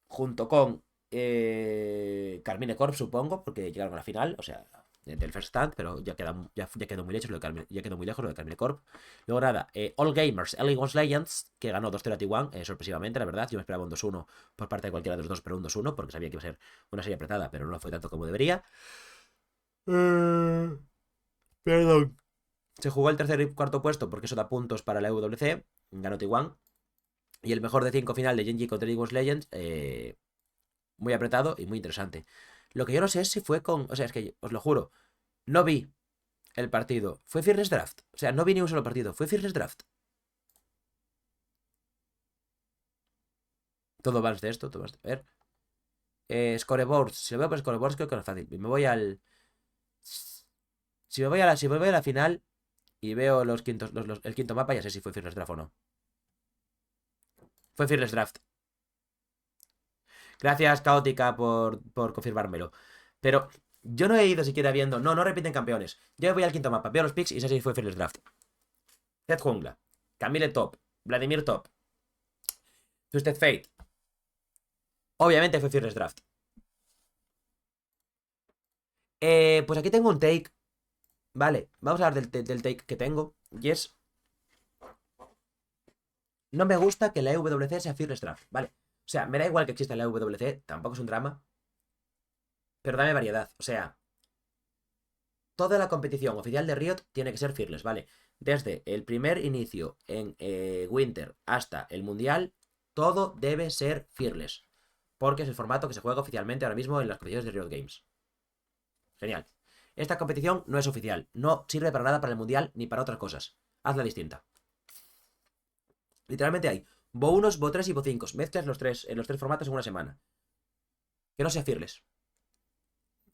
junto con Carmine Corp, supongo, porque llegaron a la final, o sea, del First Stand, pero ya quedó muy lejos ya quedó muy lejos lo de Carmine Corp. Luego nada, All Gamers, Elegance Legends, que ganó 2-0 a T1, sorpresivamente, la verdad. Yo me esperaba un 2-1 por parte de cualquiera de los dos, pero un 2-1, porque sabía que iba a ser una serie apretada, pero no lo fue tanto como debería. Perdón. Se jugó el tercer y cuarto puesto porque eso da puntos para la EWC. Ganó T1. Y el mejor de 5 final de Gen.G contra League of Legends. Muy apretado y muy interesante. Lo que yo no sé es si fue con. O sea, es que os lo juro. No vi el partido. Fue Fearless Draft. O sea, no vi ni un solo partido. Fue Fearless Draft. Todo más de esto. Todo más de... A ver. Scoreboards. Si lo veo por scoreboards, creo que no es fácil. Me voy al. Si me voy a la final y veo los quintos, el quinto mapa, ya sé si fue Fearless Draft o no. Fue Fearless Draft. Gracias, Caótica, por confirmármelo. Pero yo no he ido siquiera viendo. No, no repiten campeones. Yo voy al quinto mapa, veo los picks y sé si fue Fearless Draft. Zed Jungla. Camille top. Vladimir top. Twisted Fate. Obviamente fue Fearless Draft. Pues aquí tengo un take. Vale, vamos a hablar del take que tengo. Y es... No me gusta que la EWC sea Fearless Draft, ¿vale? O sea, me da igual que exista la EWC, tampoco es un drama. Pero dame variedad, o sea... Toda la competición oficial de Riot tiene que ser Fearless, ¿vale? Desde el primer inicio en Winter hasta el Mundial, todo debe ser Fearless. Porque es el formato que se juega oficialmente ahora mismo en las competiciones de Riot Games. Genial. Esta competición no es oficial, no sirve para nada para el Mundial ni para otras cosas. Hazla distinta. Literalmente hay Bo 1, Bo 3 y Bo 5. Mezclas los tres formatos en una semana. Que no sea Fearless.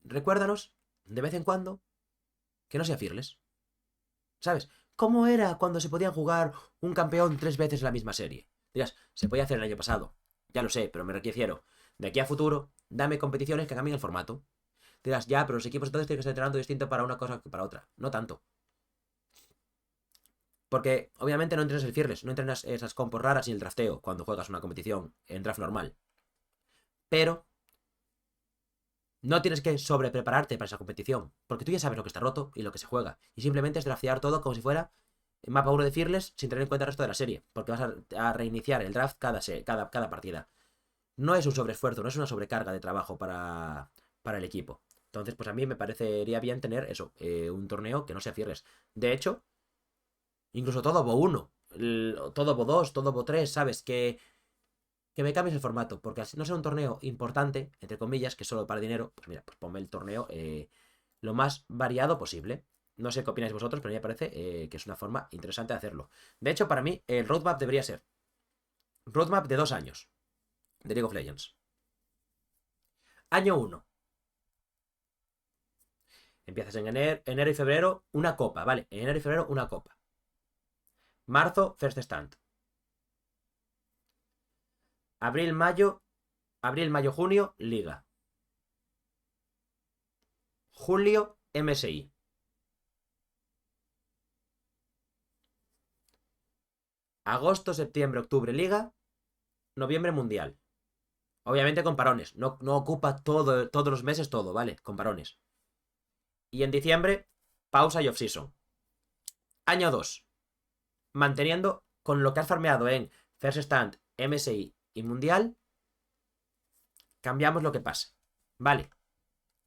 Recuérdanos, de vez en cuando, que no sea Fearless. ¿Sabes? ¿Cómo era cuando se podían jugar un campeón 3 veces en la misma serie? Dirás, se podía hacer el año pasado. Ya lo sé, pero me refiero. De aquí a futuro, dame competiciones que cambien el formato. Dirás, ya, pero los equipos entonces tienen que estar entrenando distinto para una cosa que para otra. No tanto. Porque obviamente no entrenas el Fearless, no entrenas esas compos raras y el drafteo cuando juegas una competición en draft normal. Pero no tienes que sobreprepararte para esa competición, porque tú ya sabes lo que está roto y lo que se juega. Y simplemente es draftear todo como si fuera mapa 1 de Fearless sin tener en cuenta el resto de la serie, porque vas a reiniciar el draft cada partida. No es un sobreesfuerzo, no es una sobrecarga de trabajo para el equipo. Entonces, pues a mí me parecería bien tener eso, un torneo que no sea Fearless. De hecho, incluso todo Bo 1, todo Bo 2, todo Bo 3, ¿sabes? Que me cambies el formato, porque al no ser un torneo importante, entre comillas, que es solo para dinero, pues mira, pues ponme el torneo lo más variado posible. No sé qué opináis vosotros, pero a mí me parece que es una forma interesante de hacerlo. De hecho, para mí, el roadmap debería ser roadmap de 2 años de League of Legends. Año 1. Empiezas en enero y febrero, una copa, ¿vale? En enero y febrero, una copa. Marzo, first stand. Abril, mayo, junio, liga. Julio, MSI. Agosto, septiembre, octubre, liga. Noviembre, mundial. Obviamente con parones. No, no ocupa todos los meses todo, ¿vale? Con parones. Y en diciembre, pausa y off-season. Año 2. Manteniendo con lo que has farmeado en First Stand, MSI y Mundial. Cambiamos lo que pasa. Vale.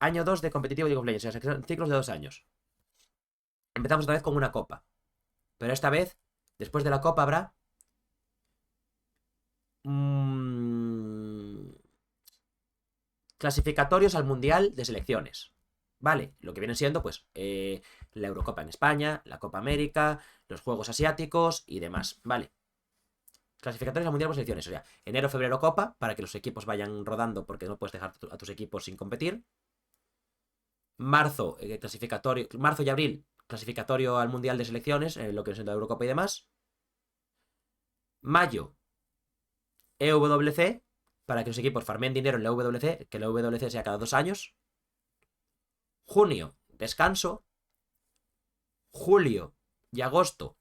Año 2 de competitivo League of Legends. O sea, son ciclos de 2 años. Empezamos otra vez con una copa. Pero esta vez, después de la copa habrá... clasificatorios al Mundial de selecciones. Vale, lo que vienen siendo, pues, la Eurocopa en España, la Copa América, los Juegos Asiáticos y demás. Vale. Clasificatorios al Mundial por selecciones. O sea, enero, febrero, Copa, para que los equipos vayan rodando porque no puedes dejar a tus equipos sin competir. Marzo, clasificatorio. Marzo y abril, clasificatorio al Mundial de selecciones, lo que viene siendo la Eurocopa y demás. Mayo, EWC, para que los equipos farmen dinero en la WC, que la WC sea cada 2 años. Junio, descanso. Julio y agosto,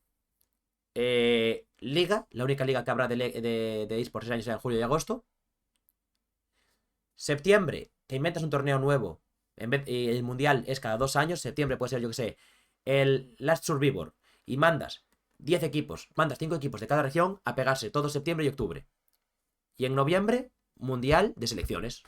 liga. La única liga que habrá de eSports ese año será en julio y agosto. Septiembre, te inventas un torneo nuevo. Y el mundial es cada 2 años. Septiembre puede ser, yo que sé, el Last Survivor. Y mandas 10 equipos, mandas 5 equipos de cada región a pegarse todo septiembre y octubre. Y en noviembre, mundial de selecciones.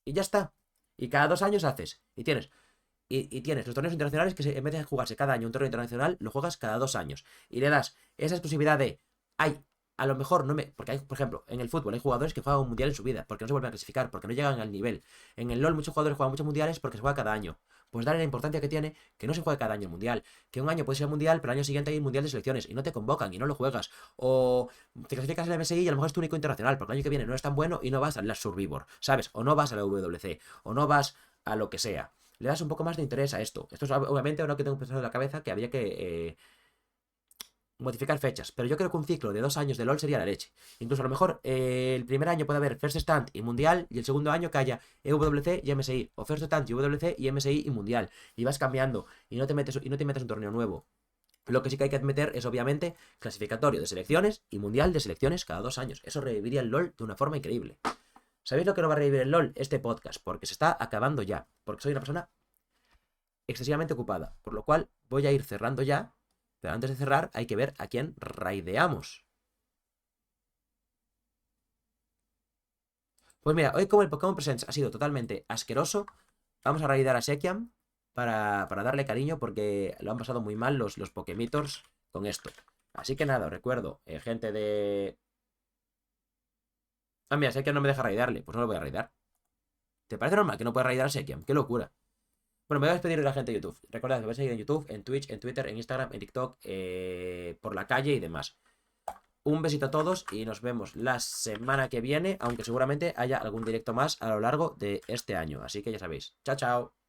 Y ya está. Y cada 2 años haces. Y tienes los torneos internacionales que en vez de jugarse cada año un torneo internacional, lo juegas cada 2 años. Y le das esa exclusividad de, a lo mejor no me... Porque hay, por ejemplo, en el fútbol hay jugadores que juegan un mundial en su vida, porque no se vuelven a clasificar, porque no llegan al nivel. En el LoL muchos jugadores juegan muchos mundiales porque se juega cada año. Pues darle la importancia que tiene que no se juegue cada año el mundial. Que un año puede ser el mundial, pero el año siguiente hay un mundial de selecciones y no te convocan y no lo juegas. O te clasificas en la MSI y a lo mejor es tu único internacional, porque el año que viene no es tan bueno y no vas a la Survivor, ¿sabes? O no vas a la WC, o no vas a lo que sea. Le das un poco más de interés a esto. Esto es obviamente ahora que tengo pensado en la cabeza que había que modificar fechas. Pero yo creo que un ciclo de 2 años de LoL sería la leche. Incluso a lo mejor el primer año puede haber First Stand y Mundial, y el segundo año que haya EWC y MSI. O First Stand y WC y MSI y Mundial. Y vas cambiando. Y no te metes un torneo nuevo. Lo que sí que hay que meter es, obviamente, clasificatorio de selecciones y mundial de selecciones cada 2 años. Eso reviviría el LoL de una forma increíble. ¿Sabéis lo que no va a revivir el LoL? Este podcast, porque se está acabando ya. Porque soy una persona excesivamente ocupada. Por lo cual voy a ir cerrando ya. Pero antes de cerrar hay que ver a quién raideamos. Pues mira, hoy como el Pokémon Presents ha sido totalmente asqueroso, vamos a raidear a Sekiam para darle cariño porque lo han pasado muy mal los Pokémitors con esto. Así que nada, os recuerdo, gente de... Ah, mira, Sekiam no me deja raidearle, pues no lo voy a raidar. ¿Te parece normal que no pueda raidar a Sekiam? ¡Qué locura! Bueno, me voy a despedir de la gente de YouTube. Recordad que me vais a seguir en YouTube, en Twitch, en Twitter, en Instagram, en TikTok, por la calle y demás. Un besito a todos y nos vemos la semana que viene, aunque seguramente haya algún directo más a lo largo de este año. Así que ya sabéis. Chao, chao.